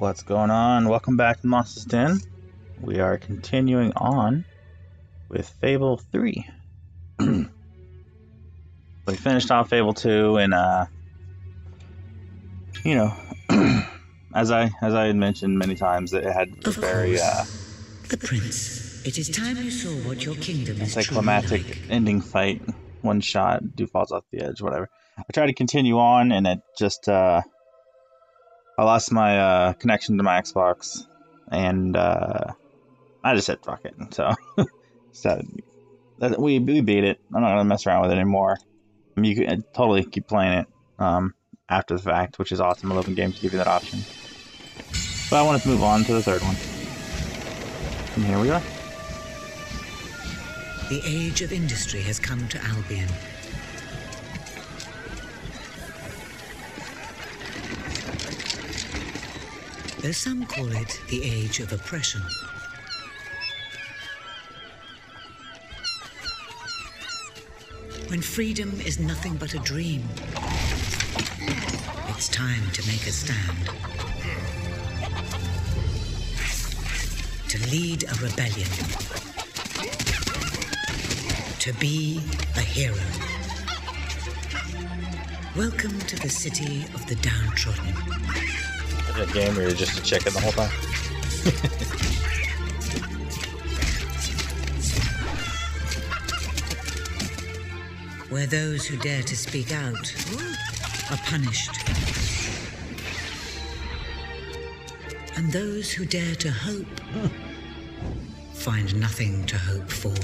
What's going on? Welcome back to Monsters Den. We are continuing on with Fable 3. We finished off Fable 2 and as I had mentioned many times, it had a very the prince. It is time you saw what your kingdom is anticlimactic like. ending fight. One shot, dude falls off the edge, whatever. I tried to continue on and it just I lost my connection to my Xbox, and I just said fuck it. So we beat it. I'm not gonna mess around with it anymore. I mean, you can totally keep playing it after the fact, which is awesome. I love when games give you that option. But I wanted to move on to the third one, and here we are. The age of industry has come to Albion. Though some call it the age of oppression. When freedom is nothing but a dream, it's time to make a stand. To lead a rebellion. To be a hero. Welcome to the city of the downtrodden. Is it a game where you're just a chicken the whole time? Where those who dare to speak out are punished. And those who dare to hope find nothing to hope for.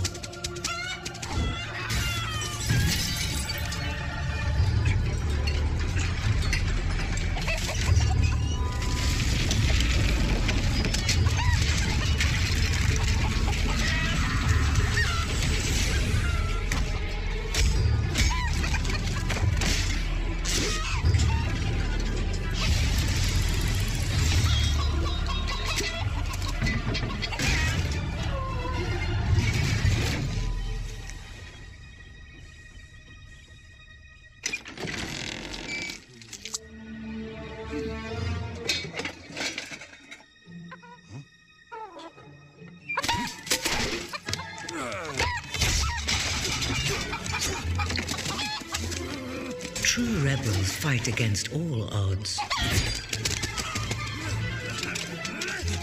True rebels fight against all odds.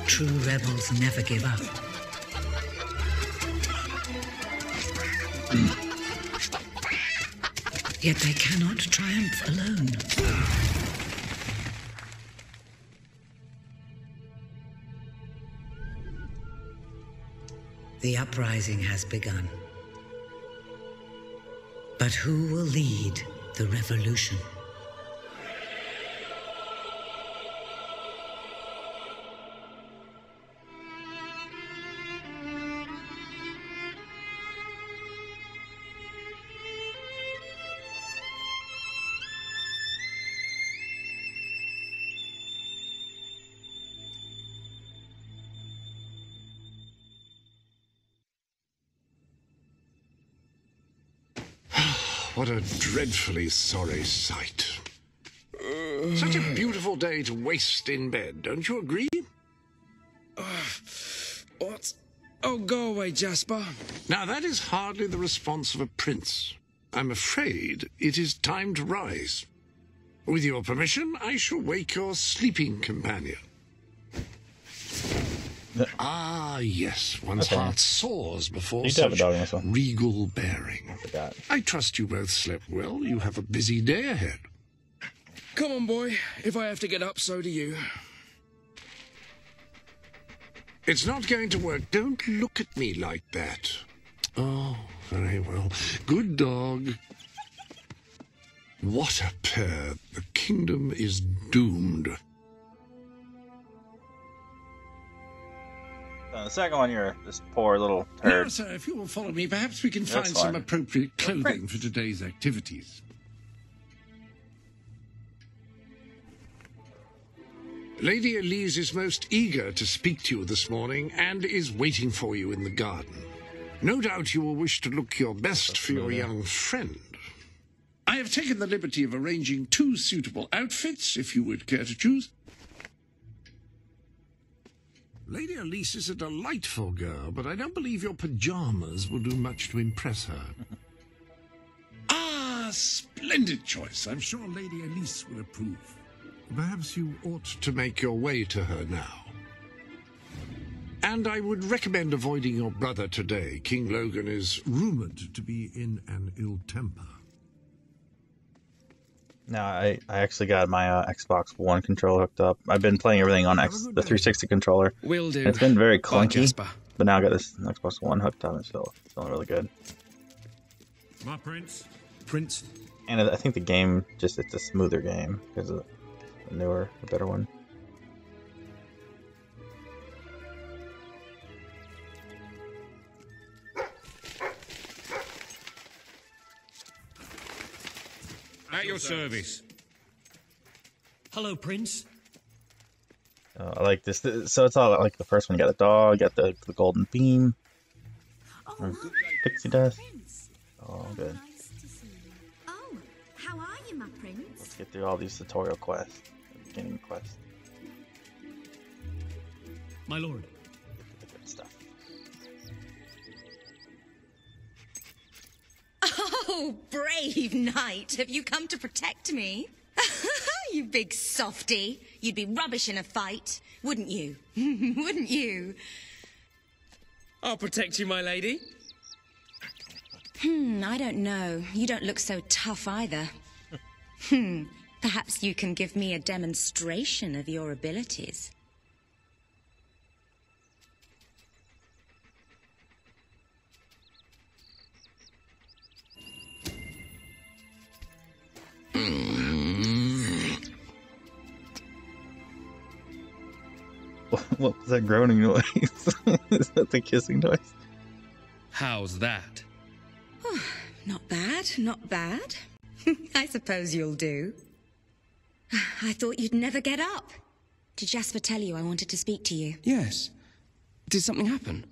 True rebels never give up. Yet they cannot triumph alone. The uprising has begun. But who will lead the revolution? What a dreadfully sorry sight. Such a beautiful day to waste in bed, don't you agree? What? Oh, go away, Jasper. Now, that is hardly the response of a prince. I'm afraid it is time to rise. With your permission, I shall wake your sleeping companion. Ah, yes, one's heart soars before such regal bearing. I trust you both slept well. You have a busy day ahead. Come on, boy. If I have to get up, so do you. It's not going to work. Don't look at me like that. Oh, very well. Good dog. What a pair. The kingdom is doomed. The second one, you're this poor little turd. Now, sir, if you will follow me, perhaps we can find some appropriate clothing for today's activities. Lady Elise is most eager to speak to you this morning and is waiting for you in the garden. No doubt you will wish to look your best for your young friend. I have taken the liberty of arranging 2 suitable outfits, if you would care to choose. Lady Elise is a delightful girl, but I don't believe your pajamas will do much to impress her. Ah, splendid choice. I'm sure Lady Elise will approve. Perhaps you ought to make your way to her now. And I would recommend avoiding your brother today. King Logan is rumored to be in an ill temper. No, I actually got my Xbox One controller hooked up. I've been playing everything on the 360 controller. Will do. It's been very Bye, clunky, Jasper. but now I got this Xbox One hooked up and it's feeling really good. My prince. Prince. And I think the game it's a smoother game because of the newer, the better one. At your service. Hello, Prince. I like this. So it's all like the first one. You got a dog, got the golden beam, pixie dust. Oh, good. Nice to see you. Oh, how are you, my prince? Let's get through all these tutorial quests, beginning quests. My lord. Get the good stuff. Oh, brave knight, have you come to protect me? You big softy. You'd be rubbish in a fight, wouldn't you? Wouldn't you? I'll protect you, my lady. I don't know. You don't look so tough either. Perhaps you can give me a demonstration of your abilities. What was that groaning noise? Is that the kissing noise? How's that? Not bad, not bad. I suppose you'll do. I thought you'd never get up. Did Jasper tell you I wanted to speak to you? Yes. Did something happen?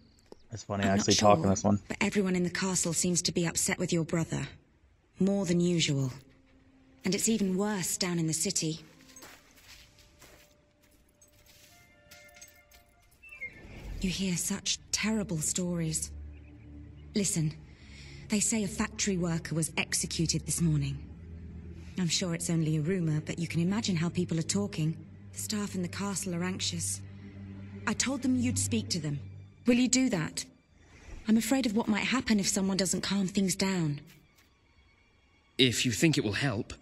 It's funny, I'm I not actually sure, talk in this one. but everyone in the castle seems to be upset with your brother. More than usual. And it's even worse down in the city. You hear such terrible stories. Listen, they say a factory worker was executed this morning. I'm sure it's only a rumor, but you can imagine how people are talking. The staff in the castle are anxious. I told them you'd speak to them. Will you do that? I'm afraid of what might happen if someone doesn't calm things down. If you think it will help.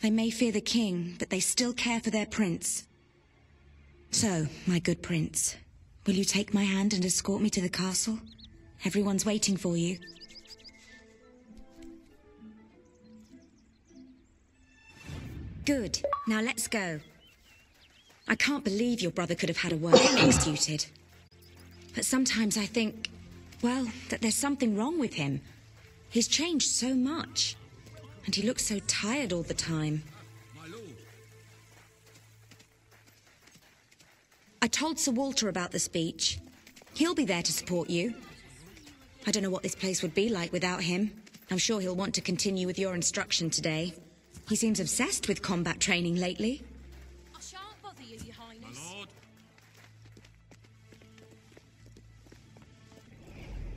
They may fear the king, but they still care for their prince. So, my good prince, will you take my hand and escort me to the castle? Everyone's waiting for you. Good. Now let's go. I can't believe your brother could have had a work executed. But sometimes I think, well, that there's something wrong with him. He's changed so much. And he looks so tired all the time. I told Sir Walter about the speech. He'll be there to support you. I don't know what this place would be like without him. I'm sure he'll want to continue with your instruction today. He seems obsessed with combat training lately. I shan't bother you, Your Highness. My lord.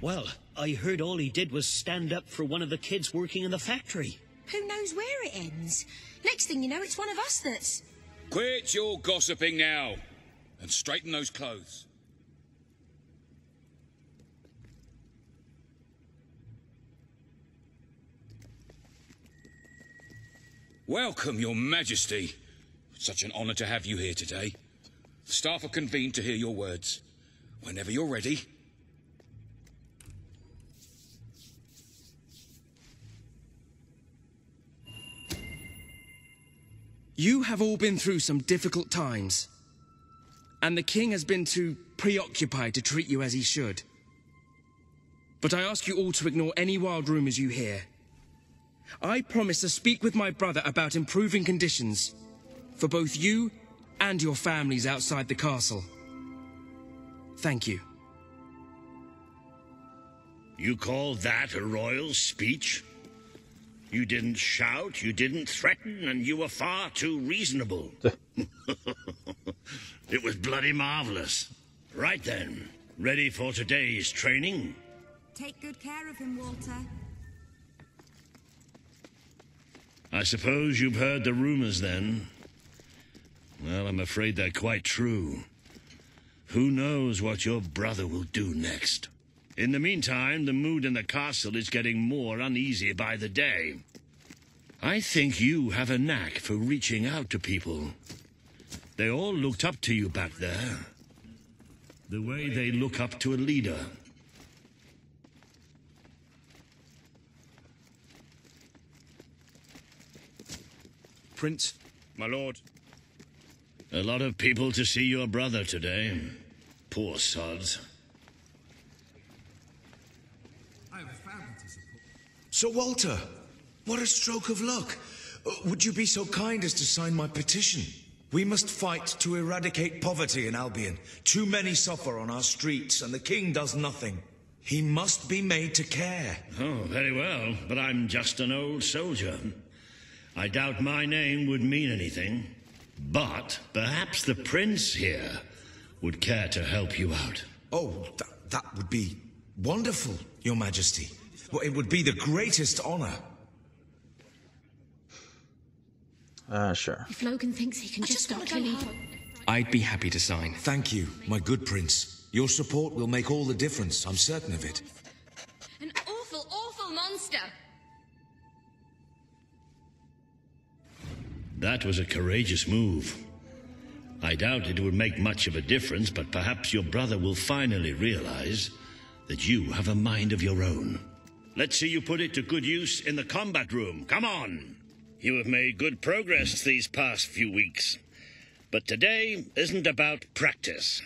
Well, I heard all he did was stand up for one of the kids working in the factory. Who knows where it ends? Next thing you know, it's one of us that's... Quit your gossiping now, and straighten those clothes. Welcome, Your Majesty. It's such an honor to have you here today. The staff are convened to hear your words. Whenever you're ready. You have all been through some difficult times. And the king has been too preoccupied to treat you as he should. But I ask you all to ignore any wild rumors you hear. I promise to speak with my brother about improving conditions for both you and your families outside the castle. Thank you. You call that a royal speech? You didn't shout, you didn't threaten, and you were far too reasonable. It was bloody marvelous. Right then, ready for today's training? Take good care of him, Walter. I suppose you've heard the rumors then. Well, I'm afraid they're quite true. Who knows what your brother will do next? In the meantime, the mood in the castle is getting more uneasy by the day. I think you have a knack for reaching out to people. They all looked up to you back there. The way they look up to a leader. Prince, my lord. A lot of people to see your brother today. Poor sods. Sir Walter, what a stroke of luck. Would you be so kind as to sign my petition? We must fight to eradicate poverty in Albion. Too many suffer on our streets, and the king does nothing. He must be made to care. Oh, very well, but I'm just an old soldier. I doubt my name would mean anything. But perhaps the prince here would care to help you out. Oh, that would be wonderful, Your Majesty. Well, it would be the greatest honor. Sure. If Logan thinks he can just stop killing... I'd be happy to sign. Thank you, my good prince. Your support will make all the difference, I'm certain of it. An awful, awful monster! That was a courageous move. I doubt it would make much of a difference, but perhaps your brother will finally realize that you have a mind of your own. Let's see you put it to good use in the combat room. Come on! You have made good progress these past few weeks. But today isn't about practice.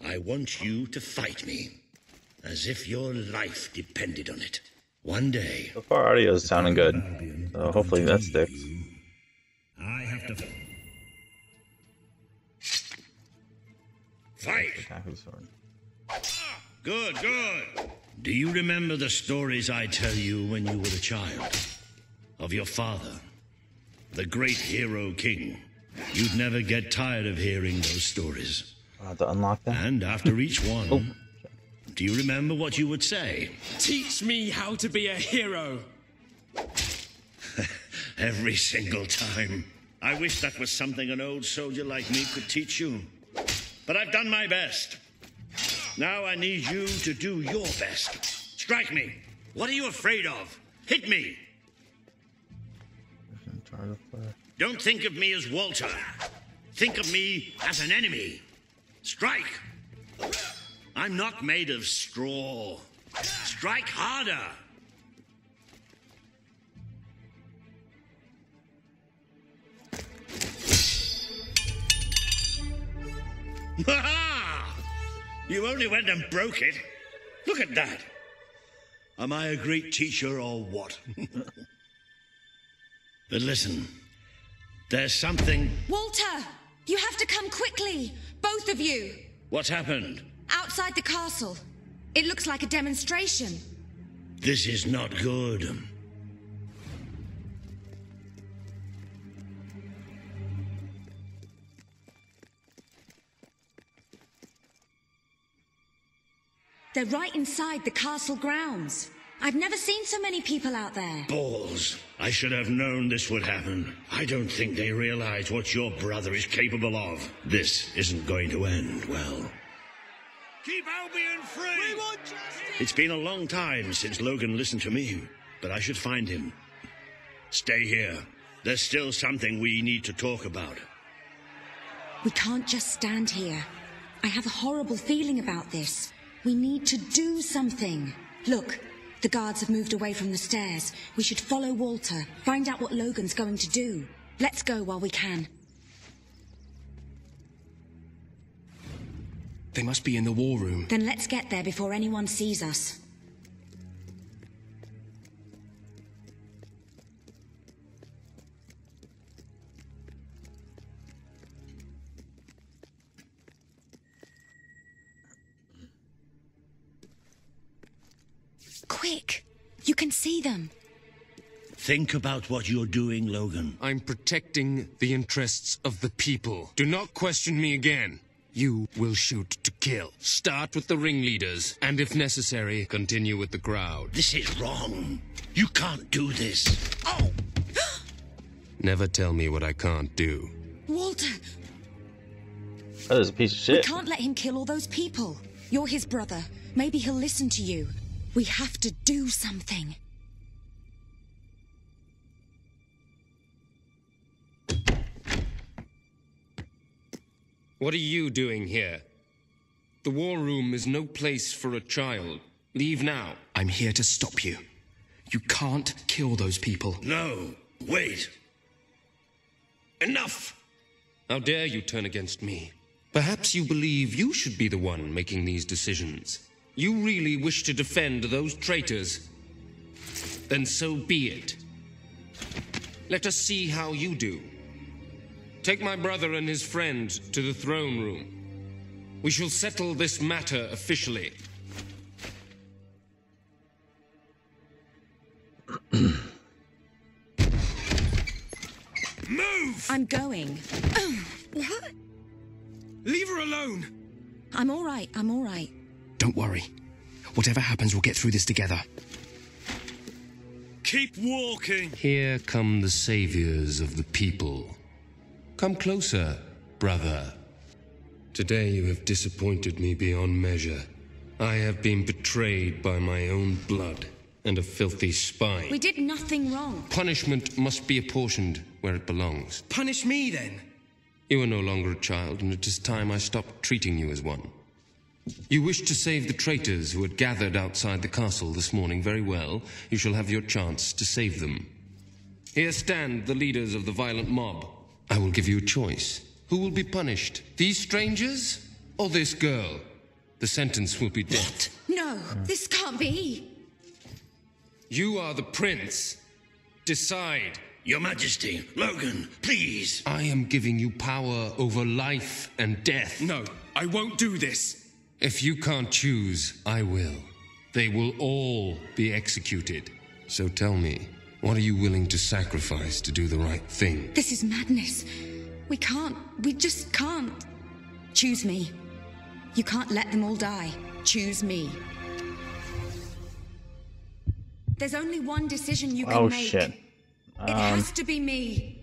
I want you to fight me, as if your life depended on it. One day... So far, audio is sounding good, so hopefully that sticks. I have to... Fight! Good, good. Do you remember the stories I tell you when you were a child? Of your father, the great hero king. You'd never get tired of hearing those stories. To unlock that? And after each one, do you remember what you would say? Teach me how to be a hero! Every single time. I wish that was something an old soldier like me could teach you. But I've done my best. Now I need you to do your best. Strike me. What are you afraid of? Hit me. Don't think of me as Walter. Think of me as an enemy. Strike. I'm not made of straw. Strike harder. Ha! You only went and broke it. Look at that. Am I a great teacher or what? But listen, there's something... Walter! You have to come quickly! Both of you! What's happened? Outside the castle. It looks like a demonstration. This is not good. They're right inside the castle grounds. I've never seen so many people out there. Balls. I should have known this would happen. I don't think they realize what your brother is capable of. This isn't going to end well. Keep Albion free! We want justice! It's been a long time since Logan listened to me, but I should find him. Stay here. There's still something we need to talk about. We can't just stand here. I have a horrible feeling about this. We need to do something. Look, the guards have moved away from the stairs. We should follow Walter, find out what Logan's going to do. Let's go while we can. They must be in the war room. Then let's get there before anyone sees us. Quick! You can see them. Think about what you're doing, Logan. I'm protecting the interests of the people. Do not question me again. You will shoot to kill. Start with the ringleaders, and if necessary, continue with the crowd. This is wrong. You can't do this. Oh! Never tell me what I can't do. Walter! That is a piece of We shit. can't let him kill all those people. You're his brother. Maybe he'll listen to you. We have to do something. What are you doing here? The war room is no place for a child. Leave now. I'm here to stop you. You can't kill those people. No, wait. Enough! How dare you turn against me? Perhaps you believe you should be the one making these decisions. You really wish to defend those traitors? Then so be it. Let us see how you do. Take my brother and his friend to the throne room. We shall settle this matter officially. Move! I'm going. What? Leave her alone! I'm all right. I'm all right. Don't worry. Whatever happens, we'll get through this together. Keep walking! Here come the saviors of the people. Come closer, brother. Today you have disappointed me beyond measure. I have been betrayed by my own blood and a filthy spine. We did nothing wrong. Punishment must be apportioned where it belongs. Punish me, then. You are no longer a child, and it is time I stopped treating you as one. You wish to save the traitors who had gathered outside the castle this morning. Very well. You shall have your chance to save them. Here stand the leaders of the violent mob. I will give you a choice. Who will be punished? These strangers or this girl? The sentence will be death. No, this can't be. You are the prince. Decide. Your Majesty, Logan, please. I am giving you power over life and death. No, I won't do this. If you can't choose, I will. They will all be executed. So tell me, what are you willing to sacrifice to do the right thing? This is madness. We can't. We just can't. Choose me. You can't let them all die. Choose me. There's only one decision you can make. Oh, shit. It has to be me.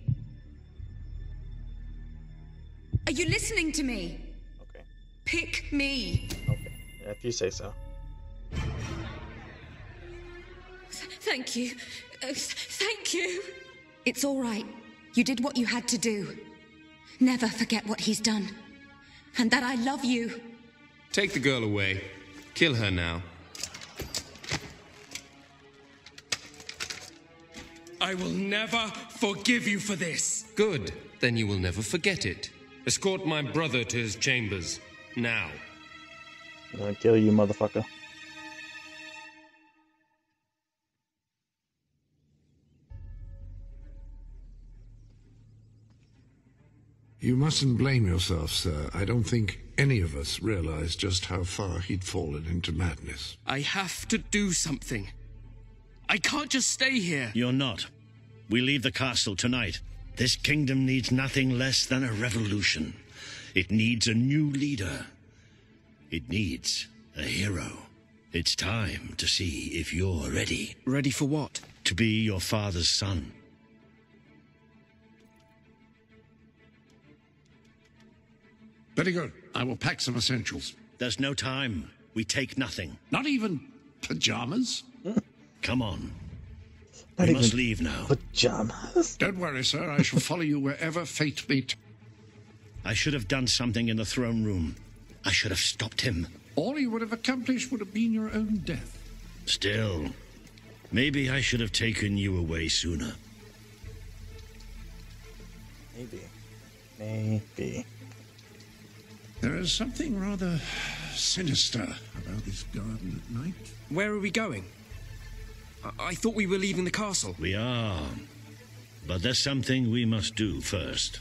Are you listening to me? Okay. Pick me. Okay. Yeah, if you say so. Thank you. Thank you. It's all right. You did what you had to do. Never forget what he's done. And that I love you. Take the girl away. Kill her now. I will never forgive you for this. Good. Then you will never forget it. Escort my brother to his chambers. Now. I'm gonna kill you, motherfucker. You mustn't blame yourself, sir. I don't think any of us realized just how far he'd fallen into madness. I have to do something. I can't just stay here. You're not. We leave the castle tonight. This kingdom needs nothing less than a revolution. It needs a new leader. It needs a hero. It's time to see if you're ready. Ready for what? To be your father's son. Very good. I will pack some essentials. There's no time. We take nothing. Not even pajamas? Come on. We must leave now. Pajamas? Don't worry, sir. I shall follow you wherever fate may. I should have done something in the throne room. I should have stopped him. All you would have accomplished would have been your own death. Still, maybe I should have taken you away sooner. Maybe. There is something rather sinister about this garden at night. Where are we going? I thought we were leaving the castle. We are. But there's something we must do first.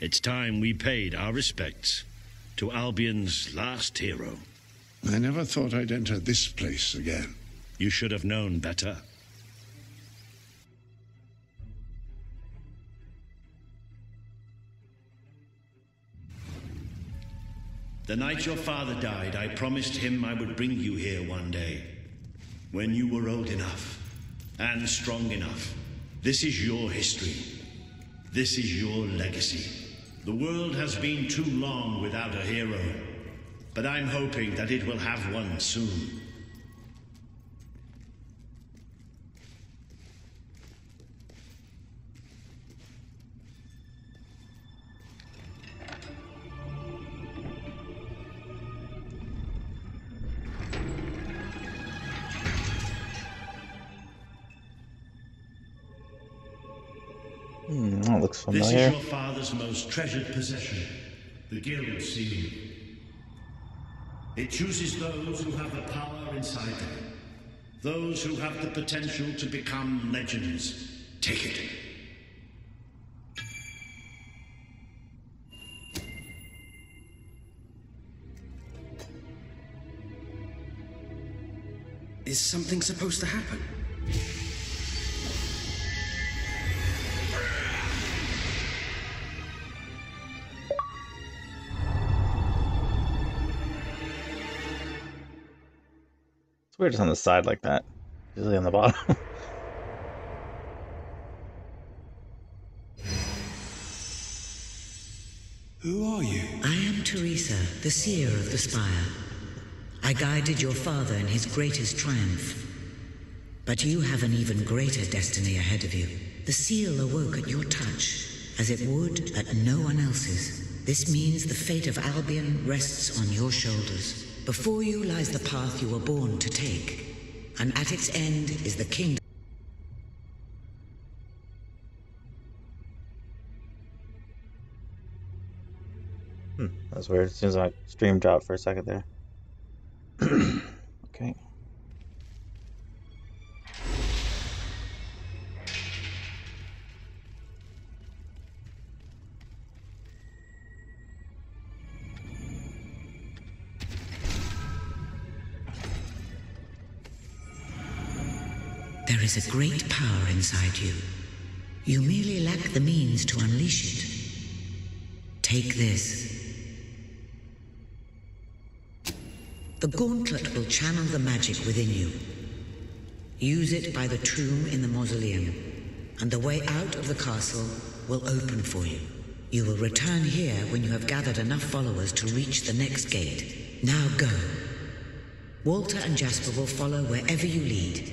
It's time we paid our respects to Albion's last hero. I never thought I'd enter this place again. You should have known better. The night your father died, I promised him I would bring you here one day. When you were old enough and strong enough. This is your history. This is your legacy. The world has been too long without a hero, but I'm hoping that it will have one soon. That looks familiar. This is your father's most treasured possession, the Guild Seal. It chooses those who have the power inside them, those who have the potential to become legends. Take it. Is something supposed to happen? It's weird it's on the side like that. Usually on the bottom. Who are you? I am Teresa, the seer of the spire. I guided your father in his greatest triumph. But you have an even greater destiny ahead of you. The seal awoke at your touch, as it would at no one else's. This means the fate of Albion rests on your shoulders. Before you lies the path you were born to take, and at its end is the kingdom. That's weird. It seems like stream dropped for a second there. Okay. There is a great power inside you. You merely lack the means to unleash it. Take this. The gauntlet will channel the magic within you. Use it by the tomb in the mausoleum, and the way out of the castle will open for you. You will return here when you have gathered enough followers to reach the next gate. Now go. Walter and Jasper will follow wherever you lead.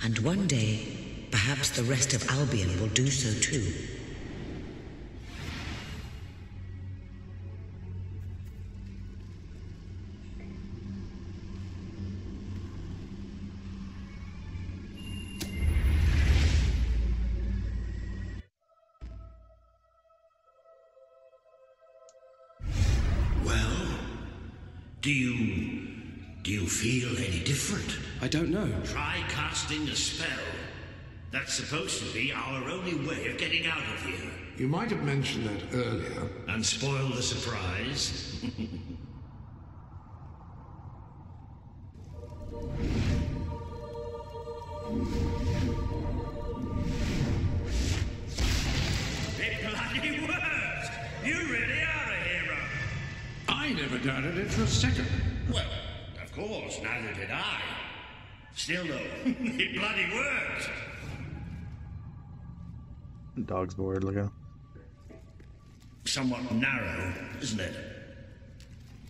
And one day, perhaps the rest of Albion will do so too. Well, do you feel any different? I don't know. Try casting a spell. That's supposed to be our only way of getting out of here. You might have mentioned that earlier. And spoil the surprise. It bloody worked! You really are a hero. I never doubted it for a second. Well, of course, neither did I. Still, though, it bloody worked. Dog's bored, look at him. Somewhat narrow, isn't it?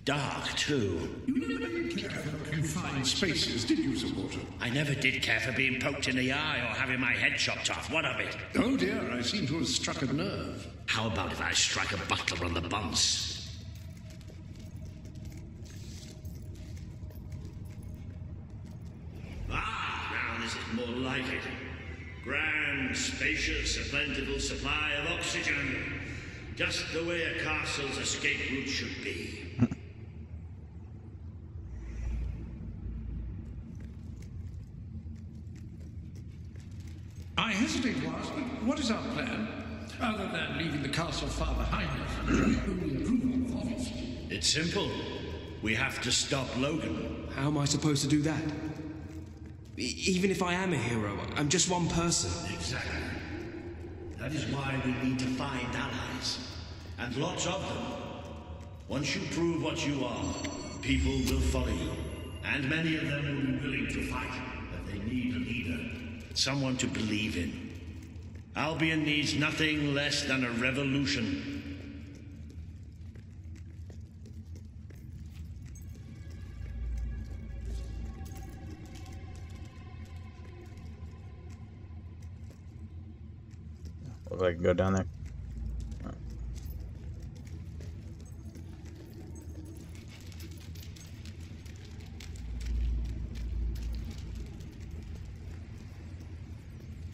Dark, too. You never did care for confined spaces, did you, Sir Walter? I never did care for being poked in the eye or having my head chopped off. What of it? Oh dear, I seem to have struck a nerve. How about if I strike a butler on the buns? Ah, now this is more like it. Grand, spacious, a plentiful supply of oxygen. Just the way a castle's escape route should be. I hesitate to ask, but what is our plan? Other than leaving the castle far behind us. Only approval, obviously. It's simple. We have to stop Logan. How am I supposed to do that? Even if I am a hero, I'm just one person. Exactly. That is why we need to find allies. And lots of them. Once you prove what you are, people will follow you. And many of them will be willing to fight. But they need a leader. Someone to believe in. Albion needs nothing less than a revolution. If I can go down there.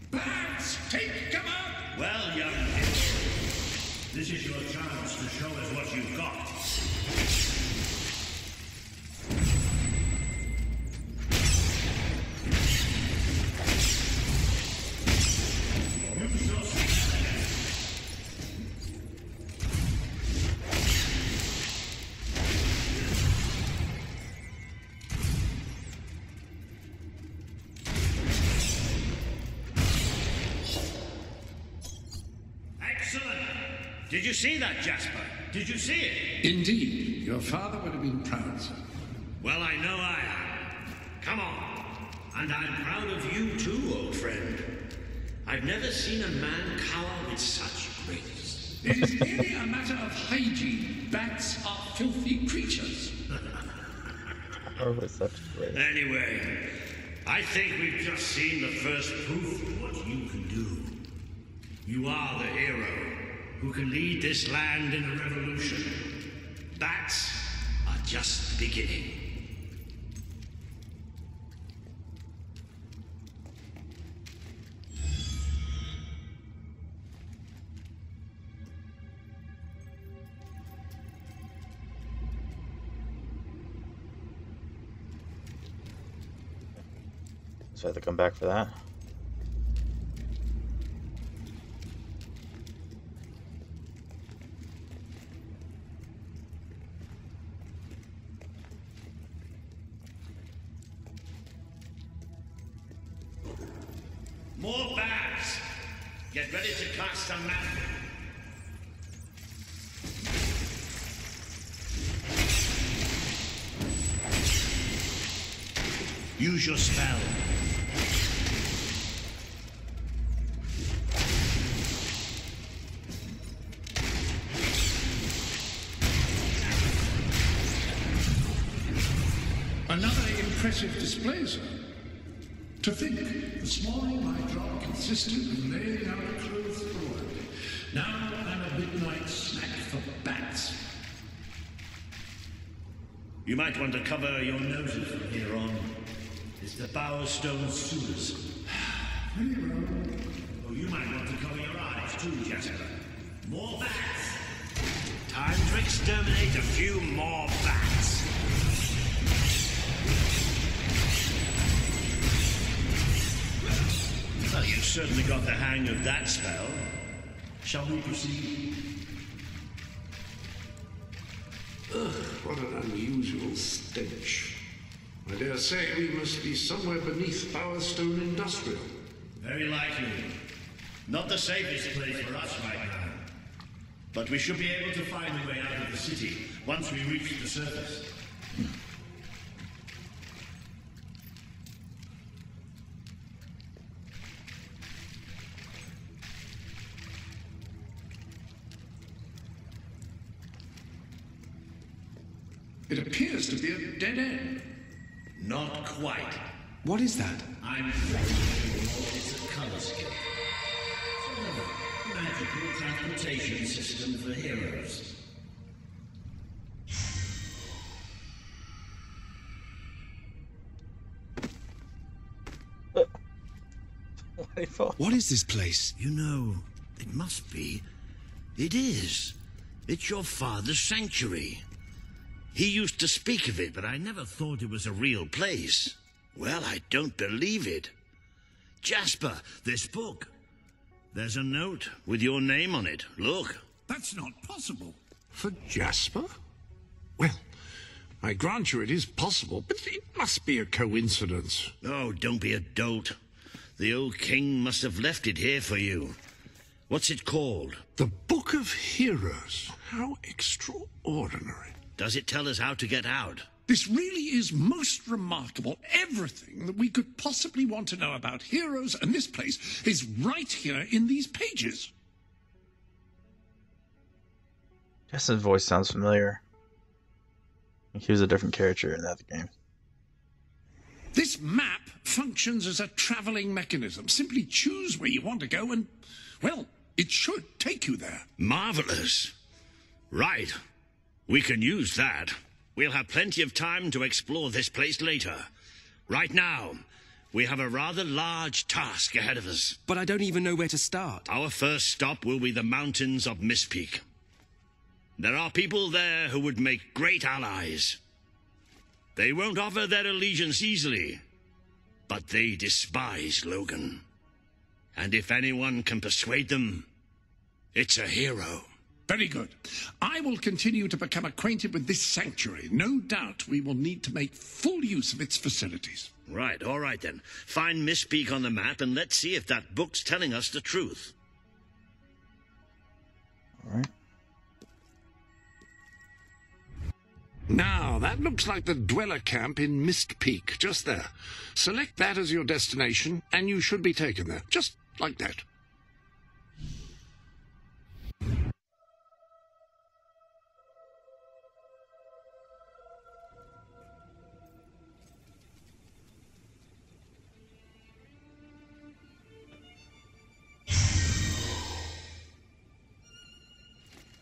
Bats, take cover! Well, young hero, this is your chance to show us what you've got. Did you see that, Jasper? Did you see it? Indeed. Your father would have been proud, sir. Well, I know I am. Come on. And I'm proud of you too, old friend. I've never seen a man cower with such grace. It is merely a matter of hygiene. Bats are filthy creatures. Oh, with such grace. Anyway, I think we've just seen the first proof of what you can do. You are the hero who can lead this land in a revolution. Bats are just the beginning. So I have to come back for that. More bats! Get ready to cast a map. Use your spell. Another impressive display, sir. To think, this morning my job consisted of laying out clothes for work. Now I'm a midnight snack for bats. You might want to cover your noses from here on. It's the Bowerstone sewers. Very well. Oh, you might want to cover your eyes too, Jasper. More bats! Time to exterminate a few more bats. Well, you've certainly got the hang of that spell. Shall we proceed? Ugh, what an unusual stench. I dare say we must be somewhere beneath Bowerstone Industrial. Very likely. Not the safest place for us right now. But we should be able to find a way out of the city once we reach the surface. It appears to be a dead end. Not quite. What is that? I'm it's a colorscape. Sort of a magical transportation system for heroes. What is this place? You know, it must be. It is. It's your father's sanctuary. He used to speak of it, but I never thought it was a real place. Well, I don't believe it. Jasper, this book. There's a note with your name on it. Look. That's not possible. For Jasper? Well, I grant you it is possible, but it must be a coincidence. Oh, don't be a dolt. The old king must have left it here for you. What's it called? The Book of Heroes. How extraordinary. Does it tell us how to get out? This really is most remarkable. Everything that we could possibly want to know about heroes and this place is right here in these pages. Justin's voice sounds familiar. He was a different character in that game. This map functions as a traveling mechanism. Simply choose where you want to go and, well, it should take you there. Marvelous. Right. We can use that. We'll have plenty of time to explore this place later. Right now, we have a rather large task ahead of us. But I don't even know where to start. Our first stop will be the mountains of Mistpeak. There are people there who would make great allies. They won't offer their allegiance easily, but they despise Logan. And if anyone can persuade them, it's a hero. Very good. I will continue to become acquainted with this sanctuary. No doubt we will need to make full use of its facilities. Right, all right then. Find Mistpeak on the map and let's see if that book's telling us the truth. All right. Now, that looks like the dweller camp in Mistpeak, just there. Select that as your destination, and you should be taken there, just like that.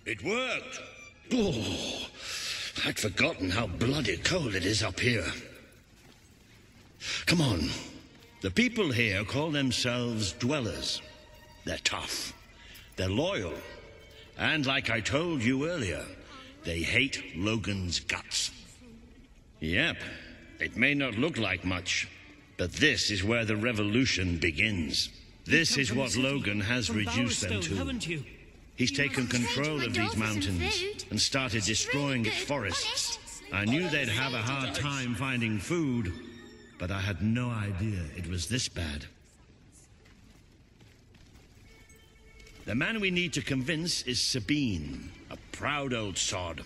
It worked! Oh, I'd forgotten how bloody cold it is up here. Come on. The people here call themselves dwellers. They're tough. They're loyal. And like I told you earlier, they hate Logan's guts. Yep, it may not look like much, but this is where the revolution begins. This is what Logan has reduced them to. He's taken control of these mountains and started destroying its forests. I knew they'd have a hard time finding food, but I had no idea it was this bad. The man we need to convince is Sabine, a proud old sod,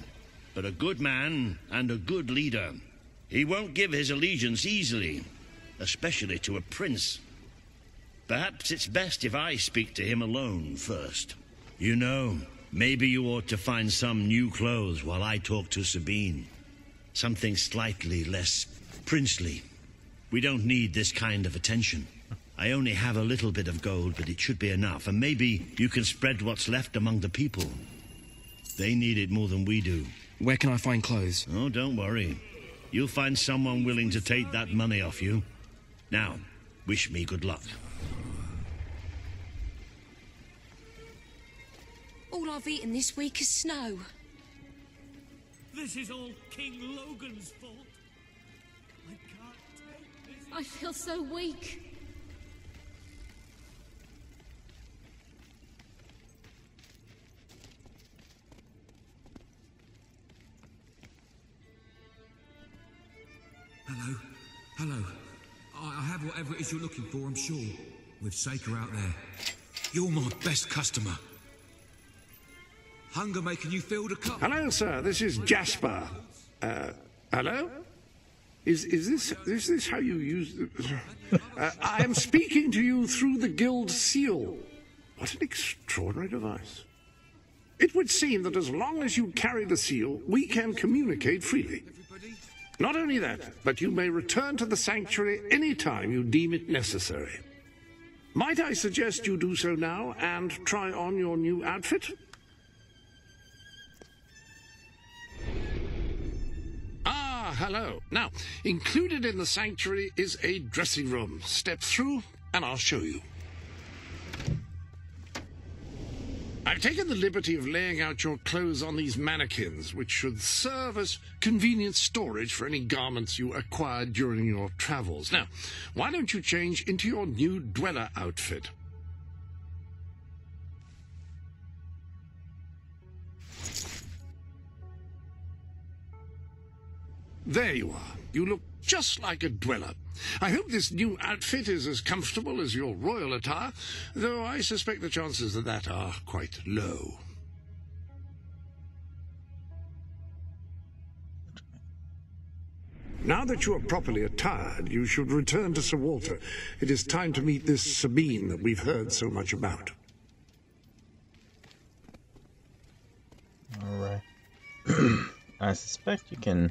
but a good man and a good leader. He won't give his allegiance easily, especially to a prince. Perhaps it's best if I speak to him alone first. You know, maybe you ought to find some new clothes while I talk to Sabine. Something slightly less princely. We don't need this kind of attention. I only have a little bit of gold, but it should be enough. And maybe you can spread what's left among the people. They need it more than we do. Where can I find clothes? Oh, don't worry. You'll find someone willing to take that money off you. Now, wish me good luck. All I've eaten this week is snow. This is all King Logan's fault. I can't take this. I feel so weak. Hello? Hello. I have whatever it is you're looking for, I'm sure. With Saker out there. You're my best customer. Hunger making you fill the cup. Hello, sir. This is Jasper. Hello? Is this how you use the... I am speaking to you through the guild seal. What an extraordinary device. It would seem that as long as you carry the seal, we can communicate freely. Not only that, but you may return to the sanctuary any time you deem it necessary. Might I suggest you do so now and try on your new outfit? Ah, hello. Now, included in the sanctuary is a dressing room. Step through and I'll show you. I've taken the liberty of laying out your clothes on these mannequins, which should serve as convenient storage for any garments you acquired during your travels. Now, why don't you change into your new dweller outfit? there you are. You look just like a dweller. I hope this new outfit is as comfortable as your royal attire, though I suspect the chances of that are quite low. Now that you are properly attired, you should return to Sir Walter. It is time to meet this Sabine that we've heard so much about. Alright. I suspect you can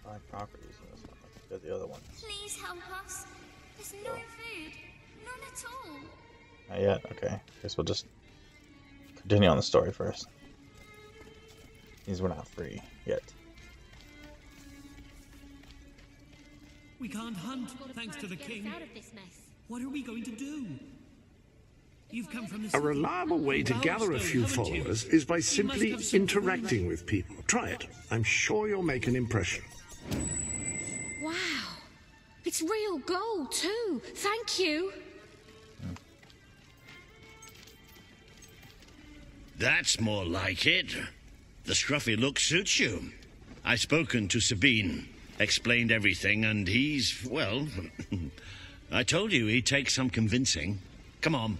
buy properties in this one. Let's go the other one. Please help us. There's no food. None at all. Not yet? Okay. Guess we'll just continue on the story first. These were not free yet. We can't hunt, thanks to the king. What are we going to do? You've come from the A reliable way to gather a few followers is by simply interacting with people. Try it. I'm sure you'll make an impression. Wow. It's real gold, too. Thank you. That's more like it. The scruffy look suits you. I've spoken to Sabine, explained everything, and he's, well, I told you he'd take some convincing. Come on.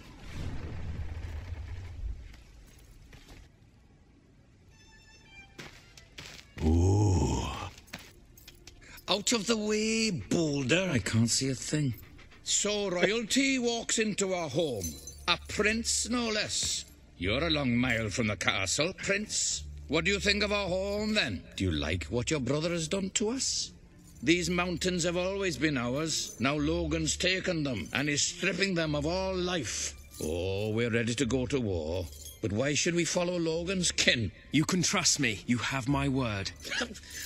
Ooh. Out of the way, Boulder. I can't see a thing. So royalty walks into our home. A prince, no less. You're a long mile from the castle, Prince. What do you think of our home, then? Do you like what your brother has done to us? These mountains have always been ours. Now Logan's taken them and is stripping them of all life. Oh, we're ready to go to war. But why should we follow Logan's kin? You can trust me. You have my word.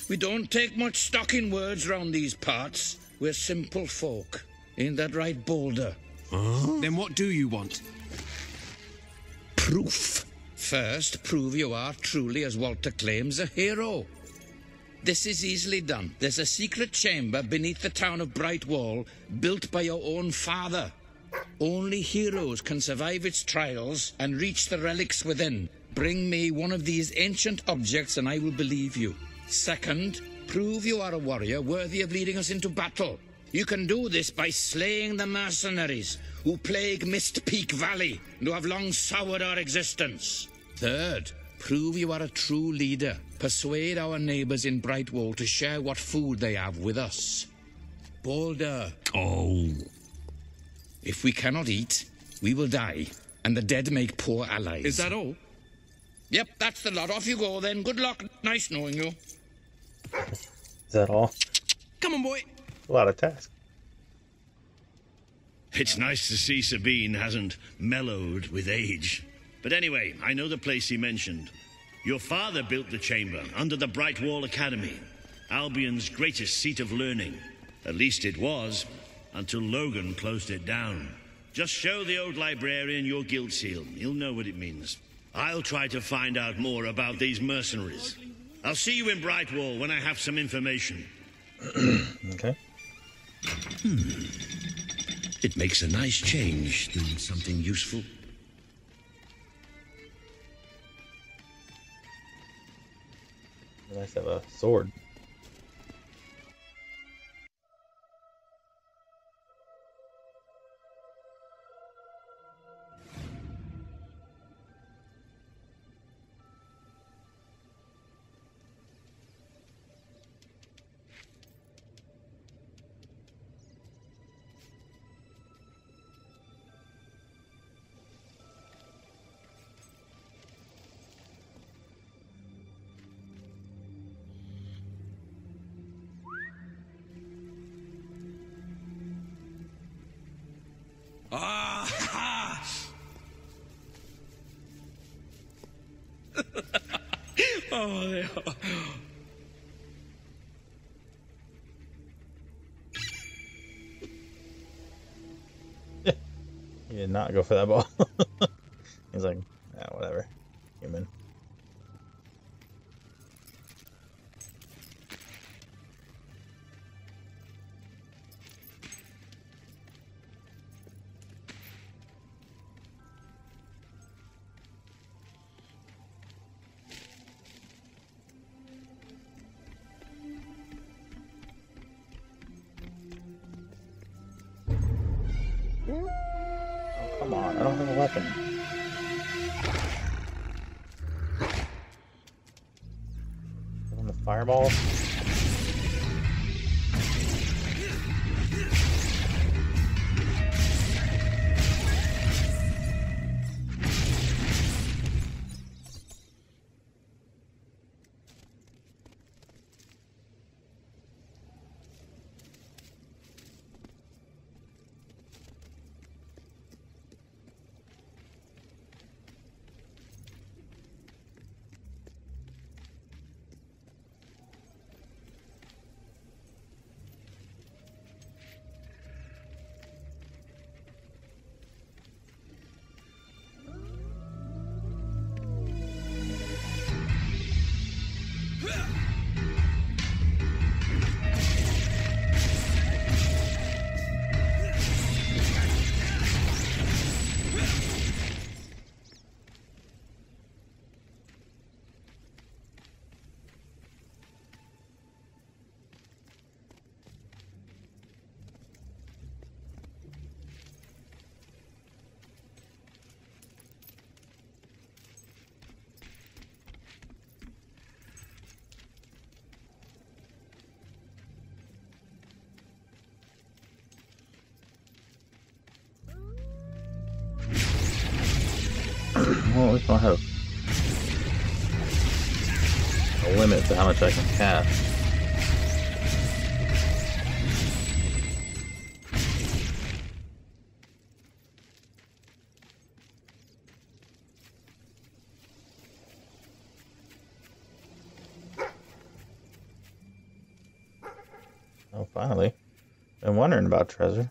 We don't take much stock in words round these parts. We're simple folk. Ain't that right, Boulder? Huh? Then what do you want? Proof. First, prove you are truly, as Walter claims, a hero. This is easily done. There's a secret chamber beneath the town of Brightwall, built by your own father. Only heroes can survive its trials and reach the relics within. Bring me one of these ancient objects and I will believe you. Second, prove you are a warrior worthy of leading us into battle. You can do this by slaying the mercenaries who plague Mist Peak Valley and who have long soured our existence. Third, prove you are a true leader. Persuade our neighbors in Brightwall to share what food they have with us. Boulder. Oh. If we cannot eat, we will die, and the dead make poor allies. Is that all? Yep, that's the lot. Off you go, then. Good luck. Nice knowing you. Is that all? Come on, boy. A lot of tasks. It's nice to see Sabine hasn't mellowed with age. But anyway, I know the place he mentioned. Your father built the chamber under the Brightwall Academy, Albion's greatest seat of learning. At least it was, until Logan closed it down. Just show the old librarian your guild seal. He'll know what it means. I'll try to find out more about these mercenaries. I'll see you in Brightwall when I have some information. Okay. It makes a nice change, doing something useful. Nice to have a sword. Ah! Oh, yeah. He did not go for that ball. He's like, yeah, whatever. Human. a weapon. On the fireball. Well, at least I have a limit to how much I can cast. Oh, finally. Been wondering about treasure.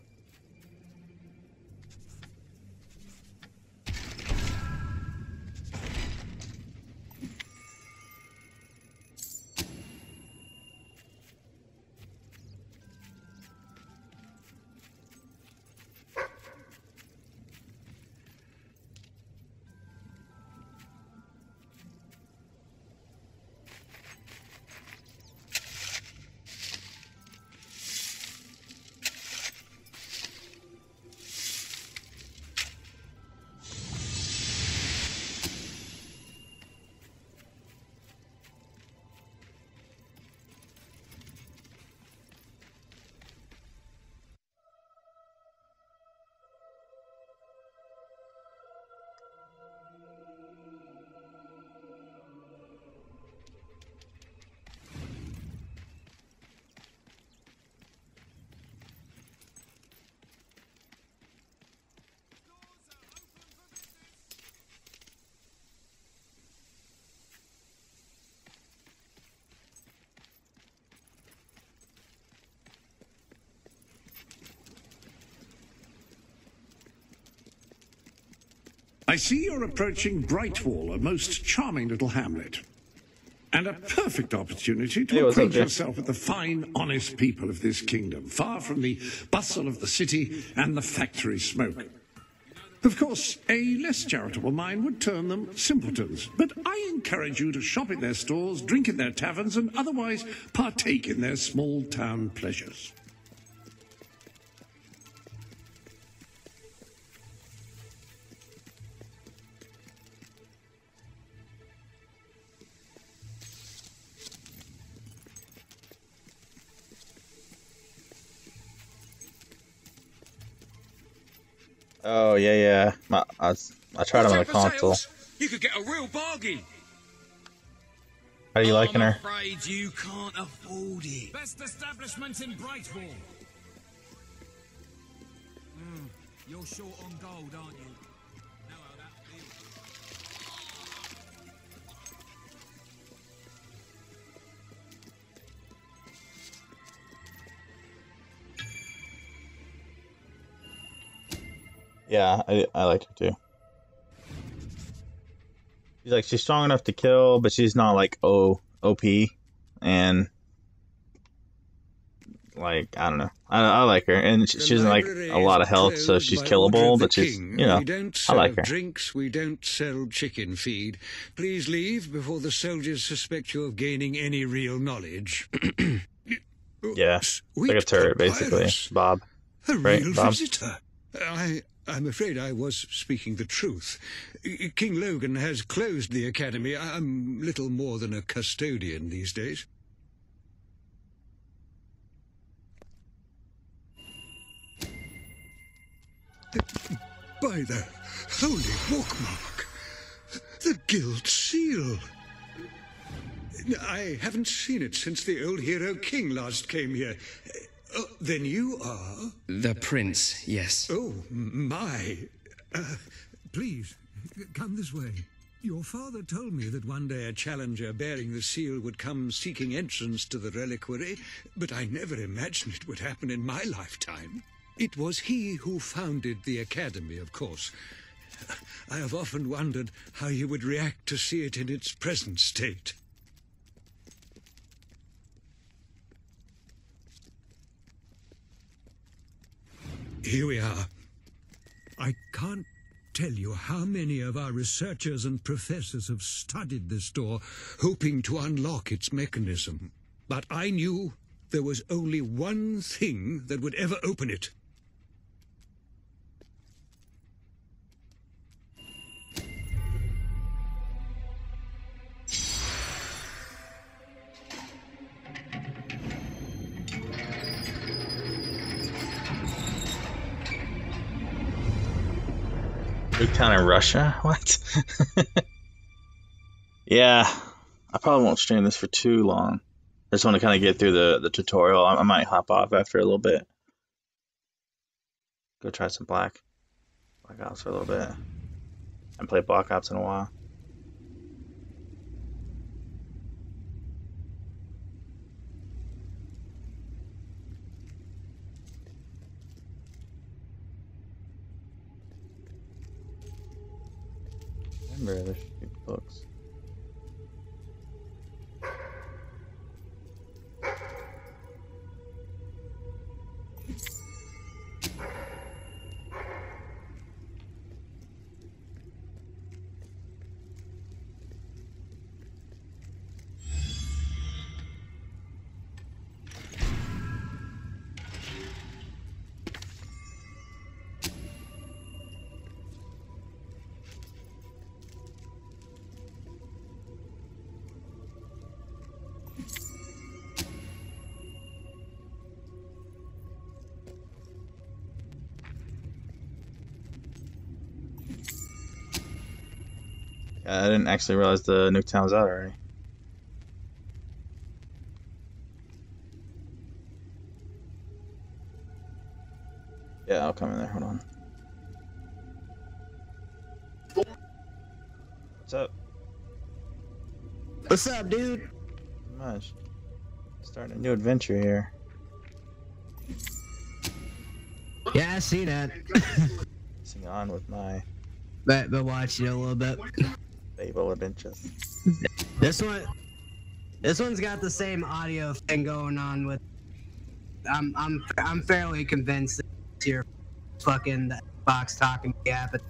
I see you're approaching Brightwall, a most charming little hamlet. And a perfect opportunity to acquaint yourself with the fine, honest people of this kingdom, far from the bustle of the city and the factory smoke. Of course, a less charitable mind would term them simpletons, but I encourage you to shop in their stores, drink in their taverns, and otherwise partake in their small-town pleasures. Oh yeah. I tried them on the console. You could get a real bargain. How are you liking her? I'm afraid you can't afford it. Best establishment in Brightwall. You're short on gold, aren't you? Know how that feels. Yeah, I like her too. She's strong enough to kill, but she's not like OP, and like I don't know. I like her, and she doesn't like a lot of health, so she's killable. But she's we don't serve I like her. drinks. We don't sell chicken feed. Please leave before the soldiers suspect you of gaining any real knowledge. Yeah, it's like a turret basically, Bob. A right, real Bob? visitor. I'm afraid I was speaking the truth. King Logan has closed the academy. I'm little more than a custodian these days. By the holy bookmark! The Guild Seal! I haven't seen it since the old hero King last came here. Then you are? The Prince, yes. Oh, my. Please, come this way. Your father told me that one day a challenger bearing the seal would come seeking entrance to the reliquary, but I never imagined it would happen in my lifetime. It was he who founded the academy, of course. I have often wondered how he would react to see it in its present state. Here we are. I can't tell you how many of our researchers and professors have studied this door, hoping to unlock its mechanism. But I knew there was only one thing that would ever open it. Nuketown in Russia? What? Yeah, I probably won't stream this for too long. I just want to kind of get through the tutorial. I might hop off after a little bit. Go try some Black Ops for a little bit. I haven't played Black Ops in a while. Remember, there should be books. I didn't actually realize the Nuketown was out already. Yeah, I'll come in there. Hold on. What's up? What's up, dude? Not much. Starting a new adventure here. Yeah, I see that. Sing on with my but watch it a little bit. Fable adventures. This one's got the same audio thing going on with. I'm fairly convinced that it's your fucking box talking yeah, but.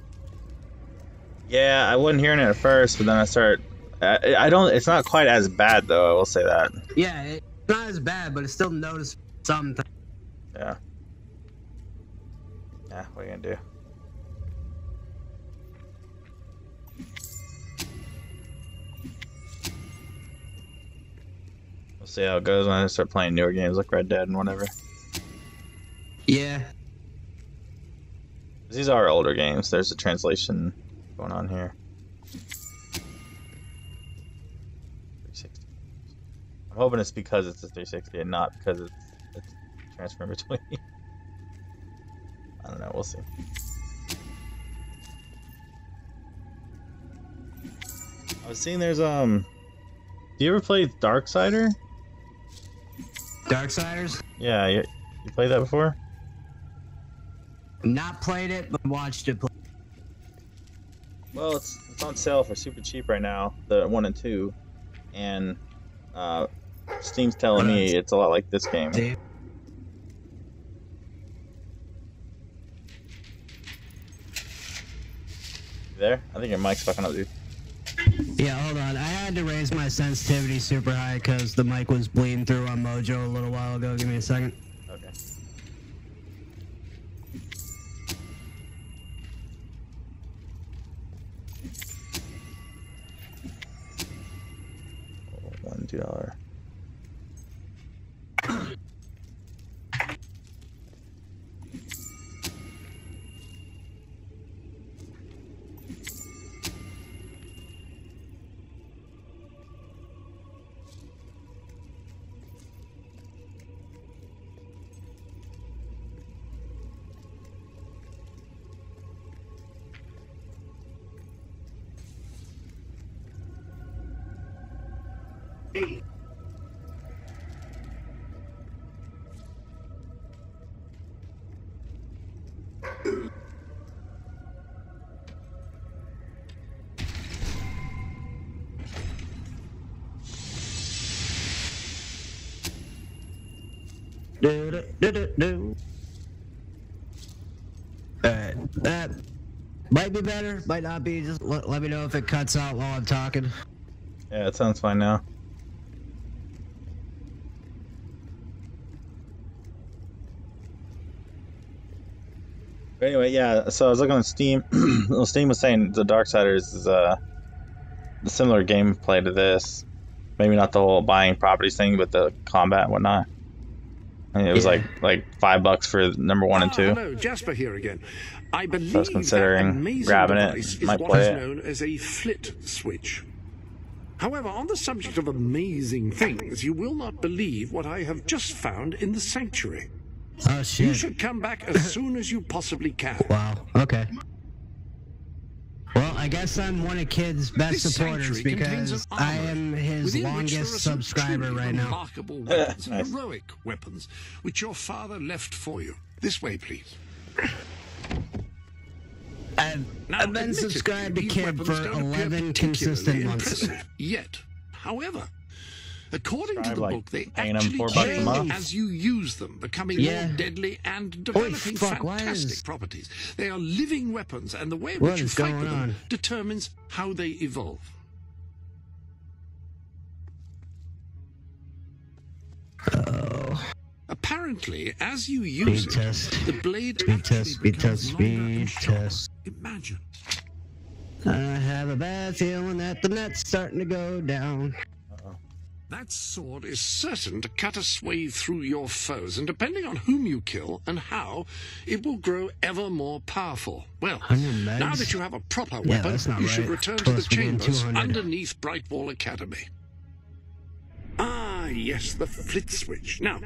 Yeah, I wasn't hearing it at first, but then I started. I don't. It's not quite as bad though. I will say that. Yeah, it's not as bad, but it's still noticeable sometimes. Yeah. Yeah, what are you gonna do? We'll see how it goes when I start playing newer games like Red Dead and whatever. Yeah. These are older games. There's a translation going on here. 360. I'm hoping it's because it's a 360 and not because it's transferring between. I don't know. We'll see. I was seeing there's Do you ever play Darksider? Darksiders? Yeah, you played that before? Not played it, but watched it play. Well, it's on sale for super cheap right now, the 1 and 2, and Steam's telling me it's a lot like this game. Dave? There? I think your mic's fucking up, dude. Yeah, hold on. I had to raise my sensitivity super high because the mic was bleeding through on Mojo a little while ago. Give me a second. Okay. $52. That might be better, might not be. Just let me know if it cuts out while I'm talking. Yeah, it sounds fine now. Anyway, yeah, so I was looking on Steam. Steam was saying the Darksiders is a similar gameplay to this. Maybe not the whole buying properties thing, but the combat and whatnot. I mean, it was like $5 for number 1 and 2. Hello, Jasper here again. I believe So I was considering grabbing it. is Might what play is it. known as a flit switch. However, on the subject of amazing things, you will not believe what I have just found in the sanctuary. Oh shit! You should come back as soon as you possibly can. Wow. Okay. Well, I guess I'm one of Kid's best supporters because I am his longest subscriber right now. Remarkable weapons, heroic weapons, which your father left for you. This way, please. I've been subscribed to Kid for 11 consistent months. Yet, however, according to the like book, they paying them actually $4 a month. change as you use them, becoming more deadly and developing fantastic properties. They are living weapons, and the way in which you fight with them determines how they evolve. Apparently, as you use it, the blade Speed test. Imagine. I have a bad feeling that the net's starting to go down. That sword is certain to cut a swathe through your foes, and depending on whom you kill and how, it will grow ever more powerful. Well, now that you have a proper weapon, you should return to the chambers underneath Brightwall Academy. Ah, yes, the flit switch. Now,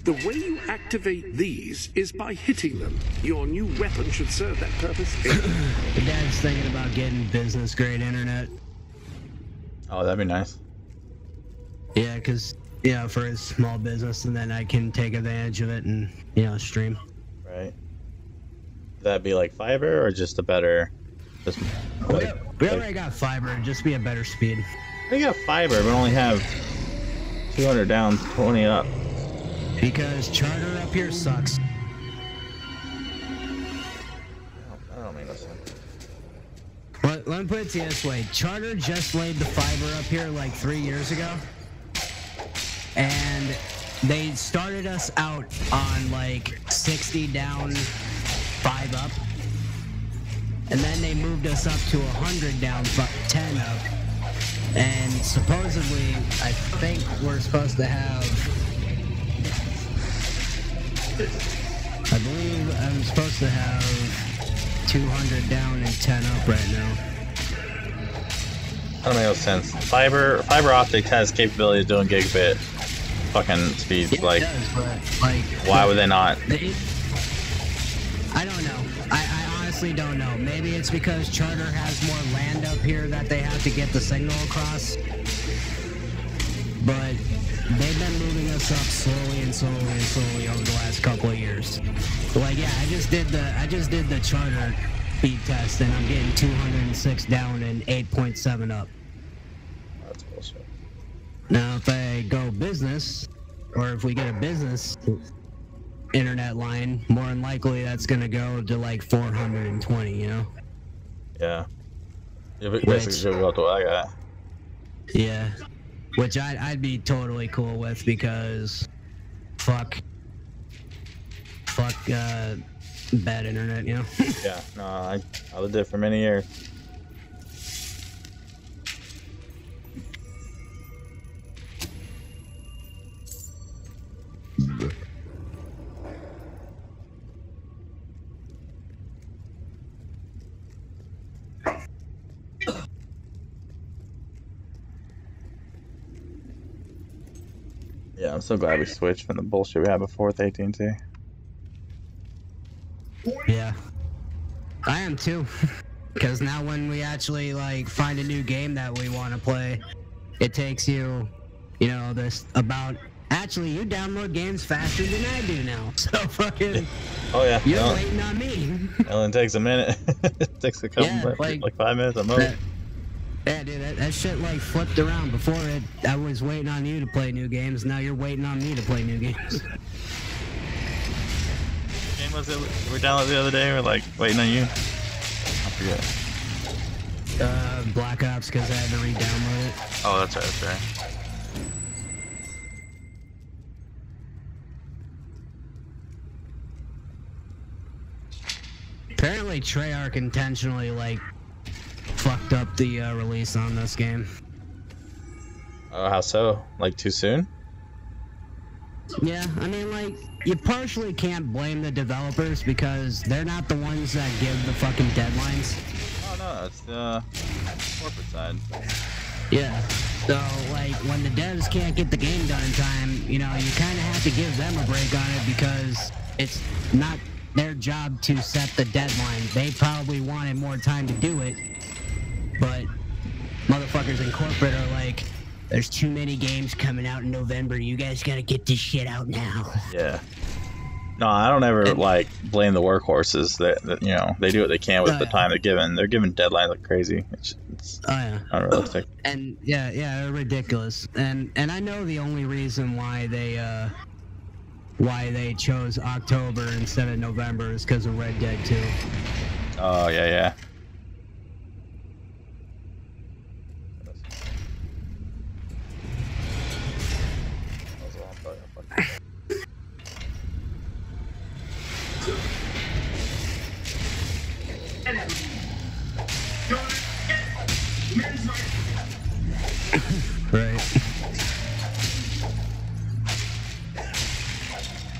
the way you activate these is by hitting them. Your new weapon should serve that purpose. The dad's thinking about getting business-grade internet. Oh, that'd be nice. Yeah, because, for his small business, and then I can take advantage of it and, stream. Right. Would that be like fiber or just a better... We already got fiber, just be a better speed. We got fiber, but only have 200 down, 20 up. Because charter up here sucks. I don't mean no sense. Well, let me put it to you this way. Charter just laid the fiber up here like 3 years ago. And they started us out on like 60 down, 5 up. And then they moved us up to 100 down, 10 up. And supposedly, I think we're supposed to have... I believe I'm supposed to have 200 down and 10 up right now. That don't make no sense. Fiber optic has capability of doing gigabit fucking speeds. Yeah, like, it does, but, like, why would they not? I don't know. I honestly don't know. Maybe it's because Charter has more land up here that they have to get the signal across. But they've been moving us up slowly and slowly and slowly over the last couple of years. Like, yeah, I just did the Charter speed test, and I'm getting 206 down and 8.7 up. That's bullshit. Now, if I go business, or if we get a business internet line, more than likely that's gonna go to like 420, Yeah. Yeah, but basically should go to what I got. Yeah. Which I'd be totally cool with, because fuck bad internet, Yeah, no, I lived it for many years. Yeah, I'm so glad we switched from the bullshit we had before with AT&T. Yeah. I am too. Because now when we actually, like, find a new game that we want to play, it takes you, you know, this about... Actually, you download games faster than I do now. So fucking... Oh, yeah. You're waiting on me. It only takes a minute. It takes a couple minutes, like 5 minutes at most. Yeah, dude, that shit, like, flipped around. Before it, I was waiting on you to play new games. Now you're waiting on me to play new games. What game was it we downloaded the other day? We're, like, waiting on you? I forget. Black Ops, because I had to re-download it. Oh, that's right, that's right. Apparently Treyarch intentionally, like, fucked up the release on this game. Oh, how so? Like, too soon? Yeah, I mean, like, you partially can't blame the developers because they're not the ones that give the fucking deadlines. Oh, no, it's the corporate side. Yeah, so, like, when the devs can't get the game done in time, you know, you kind of have to give them a break on it because it's not their job to set the deadline. They probably wanted more time to do it, but motherfuckers in corporate are like, there's too many games coming out in November. You guys gotta get this shit out now. Yeah. No, I don't ever, like, blame the workhorses. That you know, they do what they can with the time they're given. They're given deadlines like crazy. It's unrealistic. And yeah, they're ridiculous. And I know the only reason why they chose October instead of November is because of Red Dead 2. Oh, yeah. Right.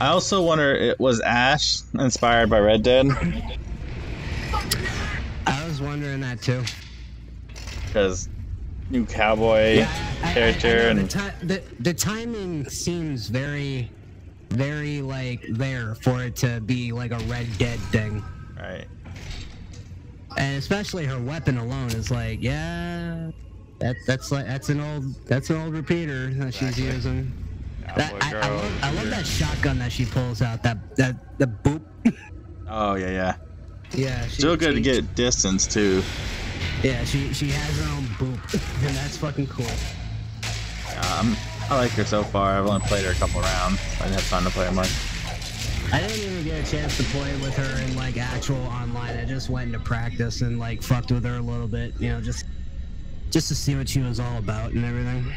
I also wonder, was Ash inspired by Red Dead? I was wondering that too. Because new cowboy character and the timing seems very, very like there for it to be like a Red Dead thing. Right. And especially her weapon alone is like, yeah, that's an old repeater that she's using. I love that shotgun that she pulls out. The boop. Oh yeah. Yeah. Still good to get distance too. Yeah, she has her own boop, and that's fucking cool. I like her so far. I've only played her a couple rounds. I didn't have time to play her much. I didn't even get a chance to play with her in like actual online. I just went into practice and like fucked with her a little bit, you know, just to see what she was all about and everything.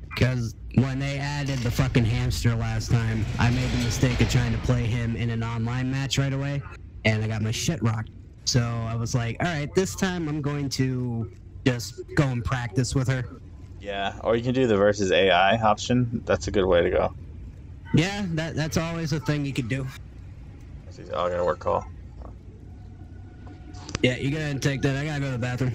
Because when they added the fucking hamster last time, I made the mistake of trying to play him in an online match right away, and I got my shit rocked. So I was like, alright, this time I'm going to just go and practice with her. Yeah, or you can do the versus AI option. That's a good way to go. Yeah, that's always a thing you could do. Oh, I got a work call. Yeah, you go ahead and take that. I gotta go to the bathroom.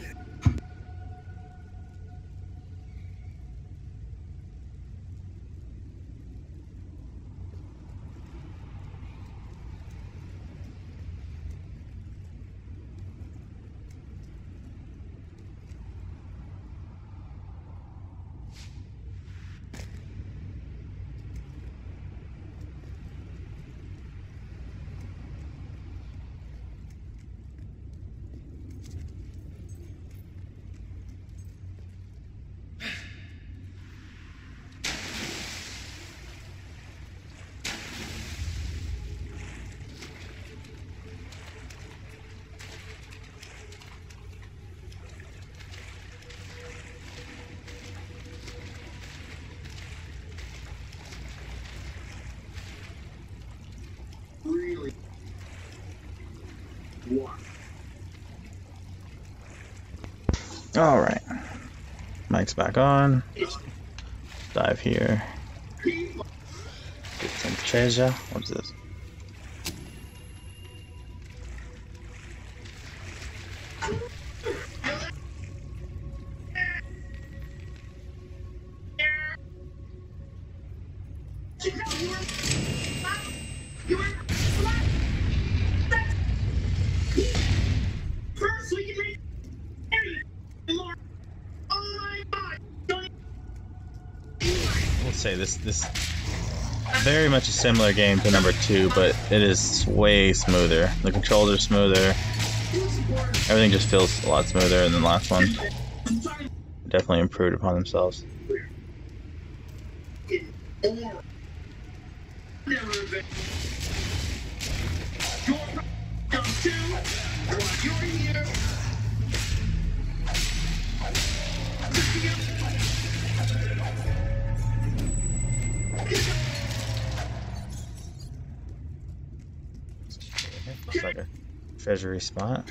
Alright. Mic's back on. Dive here. Get some treasure. What's this? say this very much a similar game to number 2, but it is way smoother. The controls are smoother. Everything just feels a lot smoother than the last one. Definitely improved upon themselves. Looks like a treasury spot.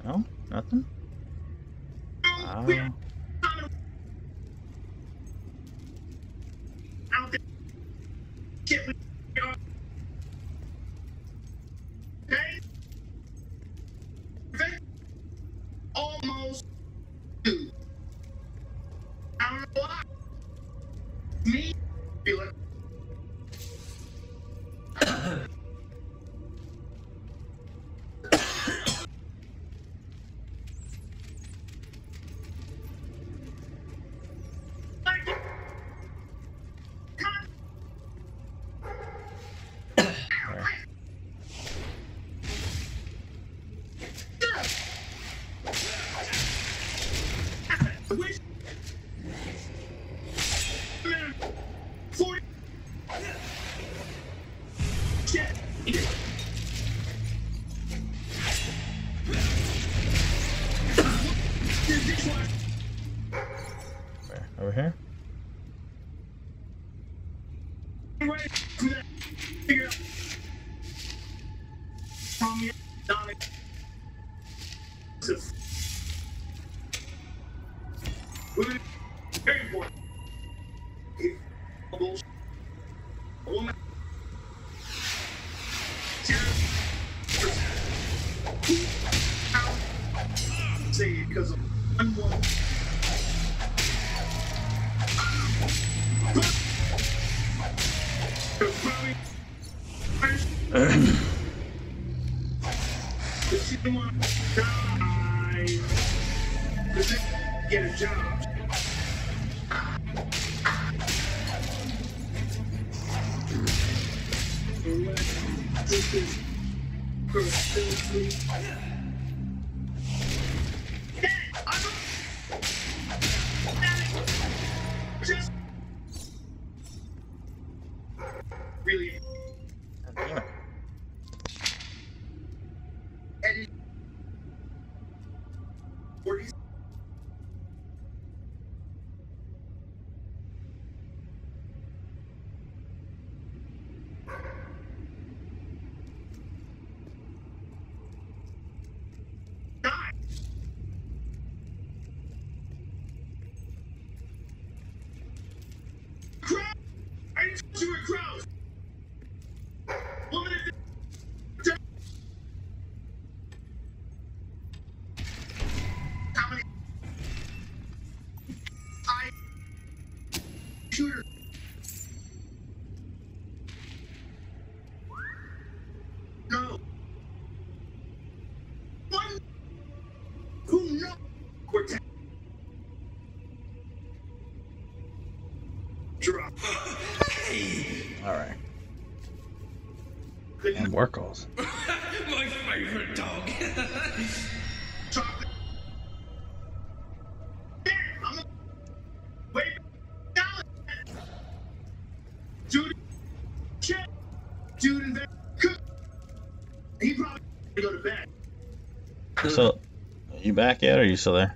No? Nothing? Wow. Almost do. I don't know why. Me feel it. Over here? Because I'm one. She didn't want to die. Get a job. Really? Shooter. No. One who knows Cortez. Drop. Alright. And work calls. My favorite dog. Chocolate. Dude, and cook. He probably go to bed. So, are you back yet, or are you still there?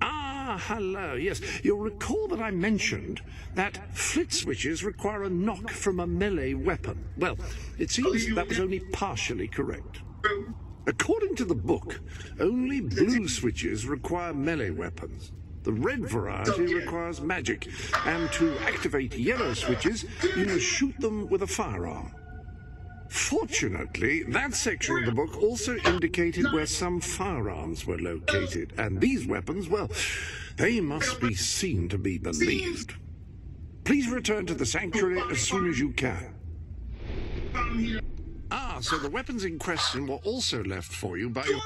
Ah, hello. Yes, you'll recall that I mentioned that flit switches require a knock from a melee weapon. Well, it seems that was only partially correct. According to the book, only blue switches require melee weapons. The red variety requires magic, and to activate yellow switches, you must shoot them with a firearm. Fortunately, that section of the book also indicated where some firearms were located, and these weapons, well, they must be seen to be believed. Please return to the sanctuary as soon as you can. Ah, so the weapons in question were also left for you by your...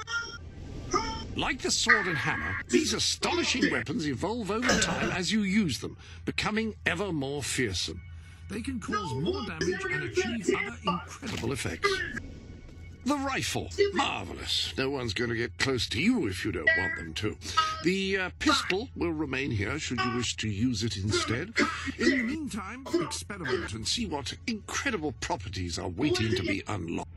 Like the sword and hammer, these astonishing weapons evolve over time as you use them, becoming ever more fearsome. They can cause more damage and achieve other incredible effects. The rifle, marvelous. No one's going to get close to you if you don't want them to. The pistol will remain here should you wish to use it instead. In the meantime, experiment and see what incredible properties are waiting to be unlocked.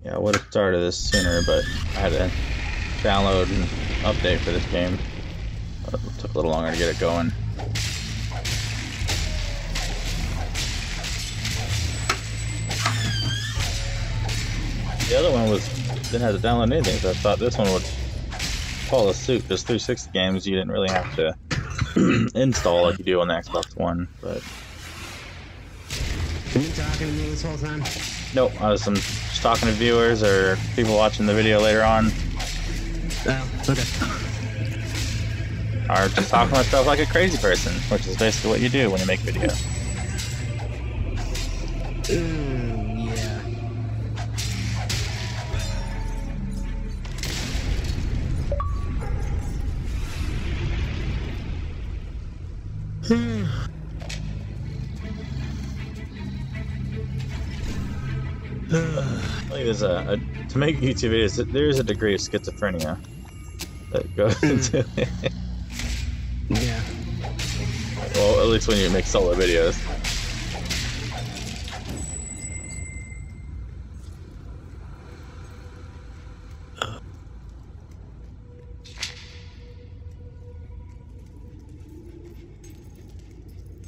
Yeah, I would have started this sooner, but I had to download an update for this game. It took a little longer to get it going. The other one didn't have to download anything, so I thought this one would follow suit. Just 360 games, you didn't really have to install like you do on the Xbox One. But Are you talking to me this whole time? nope, I was just talking to viewers or people watching the video later on. Oh, okay. Or just talking about stuff like a crazy person, which is basically what you do when you make video. Yeah. I think there's to make YouTube videos, there is a degree of schizophrenia that goes into it. Yeah. Well, at least when you make solo videos.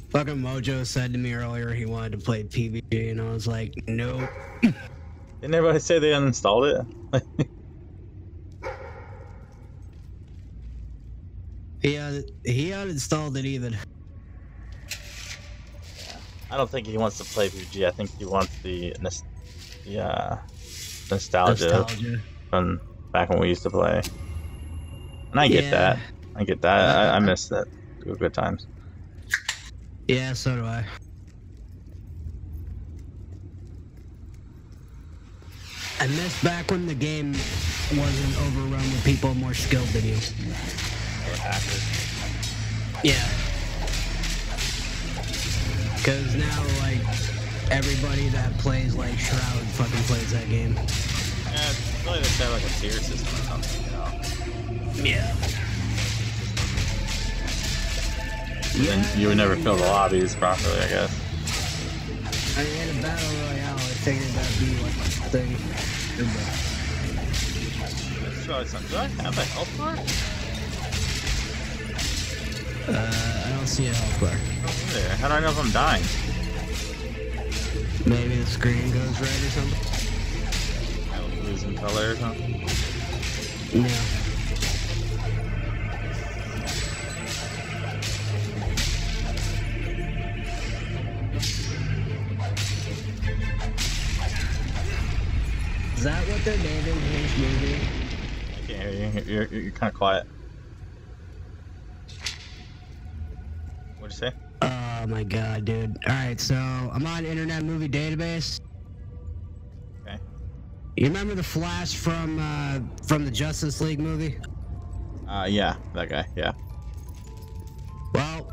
Fucking Mojo said to me earlier he wanted to play PvG, and I was like, nope. Didn't everybody say they uninstalled it? He uninstalled it even. I don't think he wants to play PvG. I think he wants the nostalgia from back when we used to play. And I get that. I get that. I miss that. Good times. Yeah, so do I. I miss back when the game wasn't overrun with people more skilled than you. Or hackers. Yeah. Because now, like, everybody that plays, like, Shroud fucking plays that game. Yeah, it's really just have like a tier system or something, you know? Yeah. Then you would never fill the lobbies properly, I guess. I mean, in a battle royale, I figured that'd be like a thing. Let's try something. Do I have a health bar? I don't see a health bar. There. How do I know if I'm dying? Maybe the screen goes red or something. I was losing color or something. Yeah. Is that what they're naming his movie? I can't hear you. You're kind of quiet. What'd you say? Oh my god, dude. Alright, so I'm on Internet Movie Database. Okay. You remember the Flash from the Justice League movie? Yeah, that guy, yeah. Well,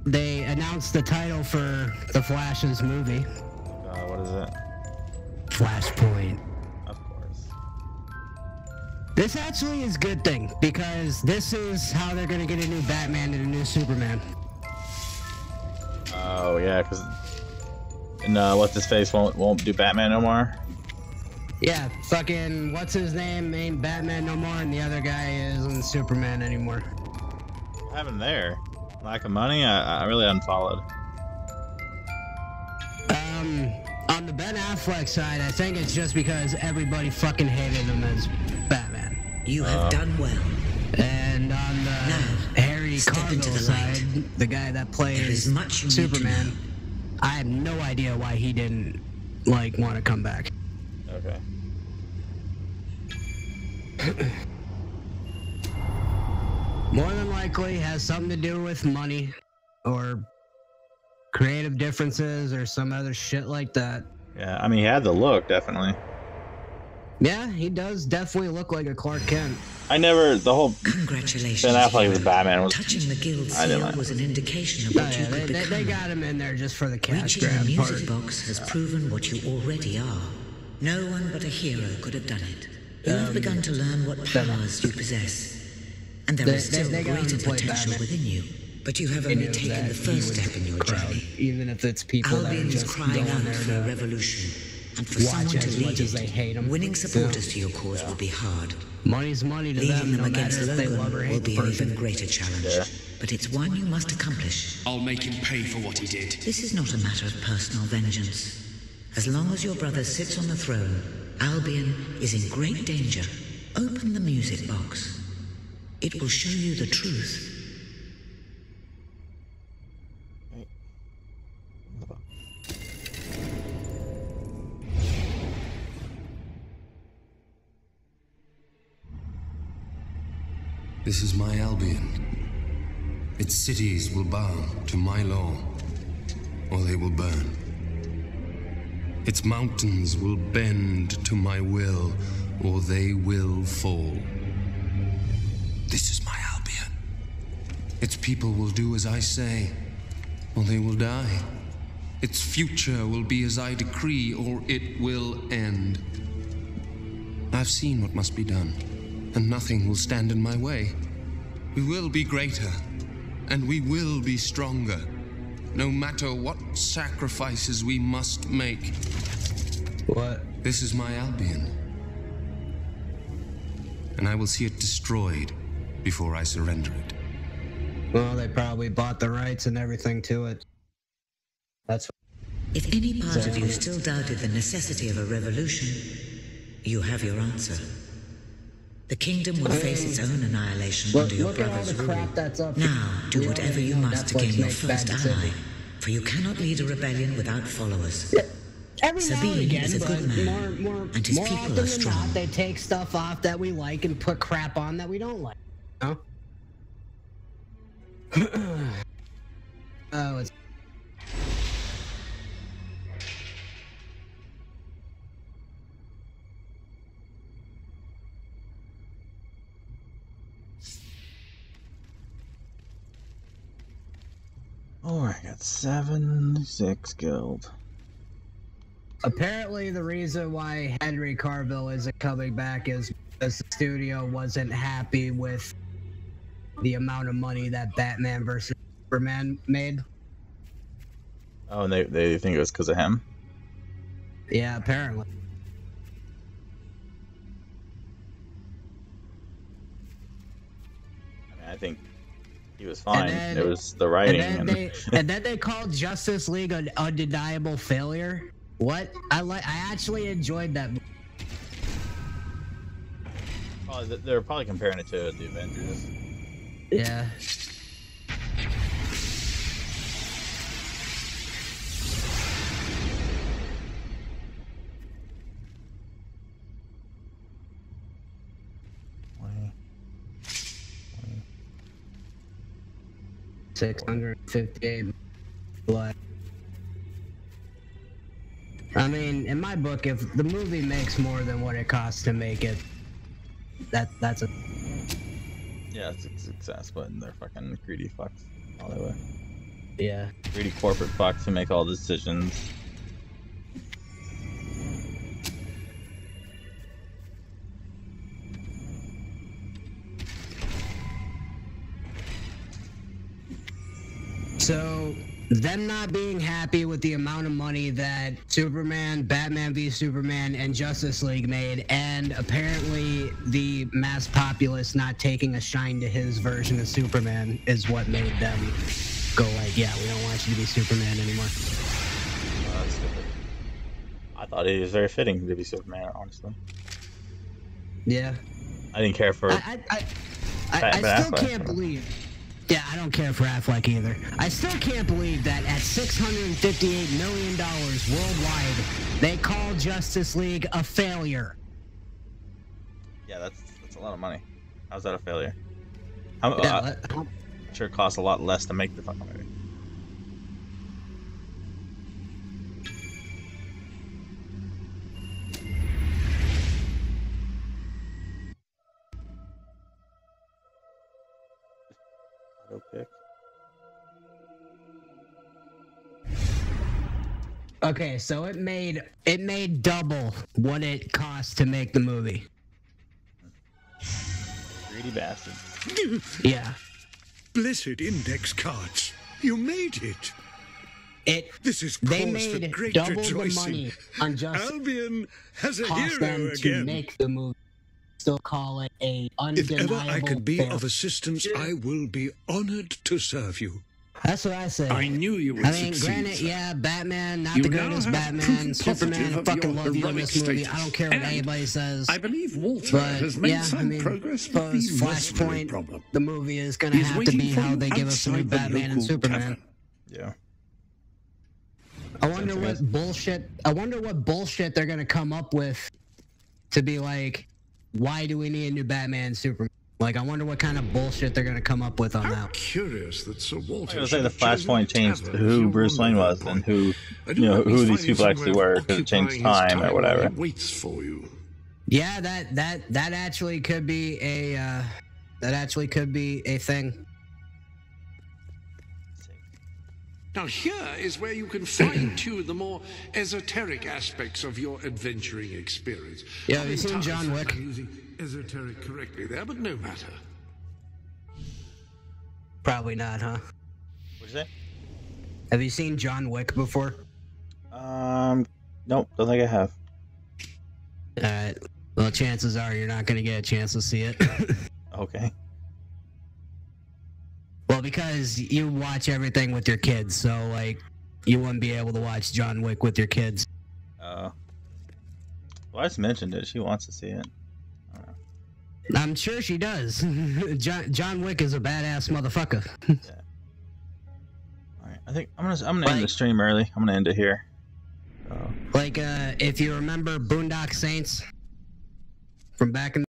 they announced the title for the Flash's movie. What is it? Flashpoint. Of course. This actually is a good thing, because this is how they're gonna get a new Batman and a new Superman. Oh yeah, because what's his face won't do Batman no more. Yeah, fucking what's his name ain't Batman no more, and the other guy isn't Superman anymore. What happened there? Lack of money? I really unfollowed. On the Ben Affleck side, I think it's just because everybody fucking hated him as Batman. You have done well. And on the Harry Cargill side, the guy that plays Superman, I have no idea why he didn't, like, want to come back. Okay. More than likely has something to do with money or creative differences or some other shit like that. Yeah, I mean, he had the look, definitely. Yeah, he does definitely look like a Clark Kent. I never, the whole Congratulations. Ben Affleck as Batman was... Touching the guild seal was an indication of what you could become. They got him in there just for the cash Reaching grab the part. music box has proven what you already are. No one but a hero could have done it. You have begun to learn what powers you possess. And there is still greater potential within you. But you have only taken the first step in your journey. Even if it's people that are just crying out for a revolution. And for someone to lead it, winning supporters to your cause will be hard. Money's money to Leading them no against matter if they love or Logan hate will be the an person. even greater challenge. But it's one you must accomplish. I'll make him pay for what he did. This is not a matter of personal vengeance. As long as your brother sits on the throne, Albion is in great danger. Open the music box. It will show you the truth. This is my Albion. Its cities will bow to my law, or they will burn. Its mountains will bend to my will, or they will fall. This is my Albion. Its people will do as I say, or they will die. Its future will be as I decree, or it will end. I've seen what must be done, and nothing will stand in my way. We will be greater, and we will be stronger, no matter what sacrifices we must make. What? This is my Albion, and I will see it destroyed before I surrender it. Well, they probably bought the rights and everything to it. That's If any part of you still doubted the necessity of a revolution, you have your answer. The kingdom will face its own annihilation under your brother's rule. Now, do whatever you must to gain your first ally, for you cannot lead a rebellion without followers. Sabine is a good man, and his people are strong. They take stuff off that we like and put crap on that we don't like. No? Oh, it's... Oh, I got 76 guild. Apparently, the reason why Henry Cavill isn't coming back is because the studio wasn't happy with the amount of money that Batman vs. Superman made. Oh, and they think it was because of him? Yeah, apparently. I mean, I think he was fine. It was the writing. And then they called Justice League an undeniable failure. What? I actually enjoyed that movie. They're probably comparing it to the Avengers. Yeah. $658 blood. I mean, in my book, if the movie makes more than what it costs to make it, that's a... Yeah, it's a success, but they're fucking greedy fucks all the way. Yeah. Greedy corporate fucks who make all the decisions. So, them not being happy with the amount of money that Superman, Batman v Superman, and Justice League made, and apparently the mass populace not taking a shine to his version of Superman is what made them go like, yeah, we don't want you to be Superman anymore. Oh, that's stupid. I thought he was very fitting to be Superman, honestly. Yeah. I didn't care for... I still can't believe. Yeah, I don't care for Affleck either. I still can't believe that at $658 million worldwide, they call Justice League a failure. Yeah, that's a lot of money. How's that a failure? I'm sure it costs a lot less to make the fucking movie. Pick. Okay, so it made double what it cost to make the movie. Greedy bastard. Yeah. Blessed index cards. You made it. This is They cause made for great double rejoicing. the money on just Albion has a cost hero them again. to make the movie. Still call it a undeniable If ever I could be failure. of assistance, I will be honored to serve you. That's what I say. I knew you would I mean, succeed, granted, sir. yeah, Batman, not You the now greatest have Batman, proven Superman, positive I of fucking your love you in heroic this movie. status. I don't care what And anybody says. I believe Walter But, has made yeah, some I mean, progress with suppose the mercenary Flashpoint, problem. the movie is going to He's have to waiting be for how you they give us a new outside the Batman and local Superman. tavern. Yeah. I wonder what bullshit they're going to come up with to be like, why do we need a new Batman and Superman? Like, I wonder what kind of bullshit they're going to come up with on that. Curious that Sir Walter. I was gonna say the Flashpoint changed who Bruce Wayne was and who, who these people actually were, because it changed time or whatever. Waits for you. Yeah, that actually could be a thing. Now here is where you can fine-tune the more esoteric aspects of your adventuring experience. Yeah, have you seen John Wick? I'm using esoteric correctly there, but no matter. Probably not, huh? What'd you say? Have you seen John Wick before? Nope, don't think I have. Alright. Well, chances are you're not going to get a chance to see it. Okay. Well, because you watch everything with your kids, so, like, you wouldn't be able to watch John Wick with your kids. Well, I just mentioned it. She wants to see it. I'm sure she does. John Wick is a badass motherfucker. Yeah. Alright, I think I'm gonna end the stream early. I'm gonna end it here. Like, if you remember Boondock Saints from back in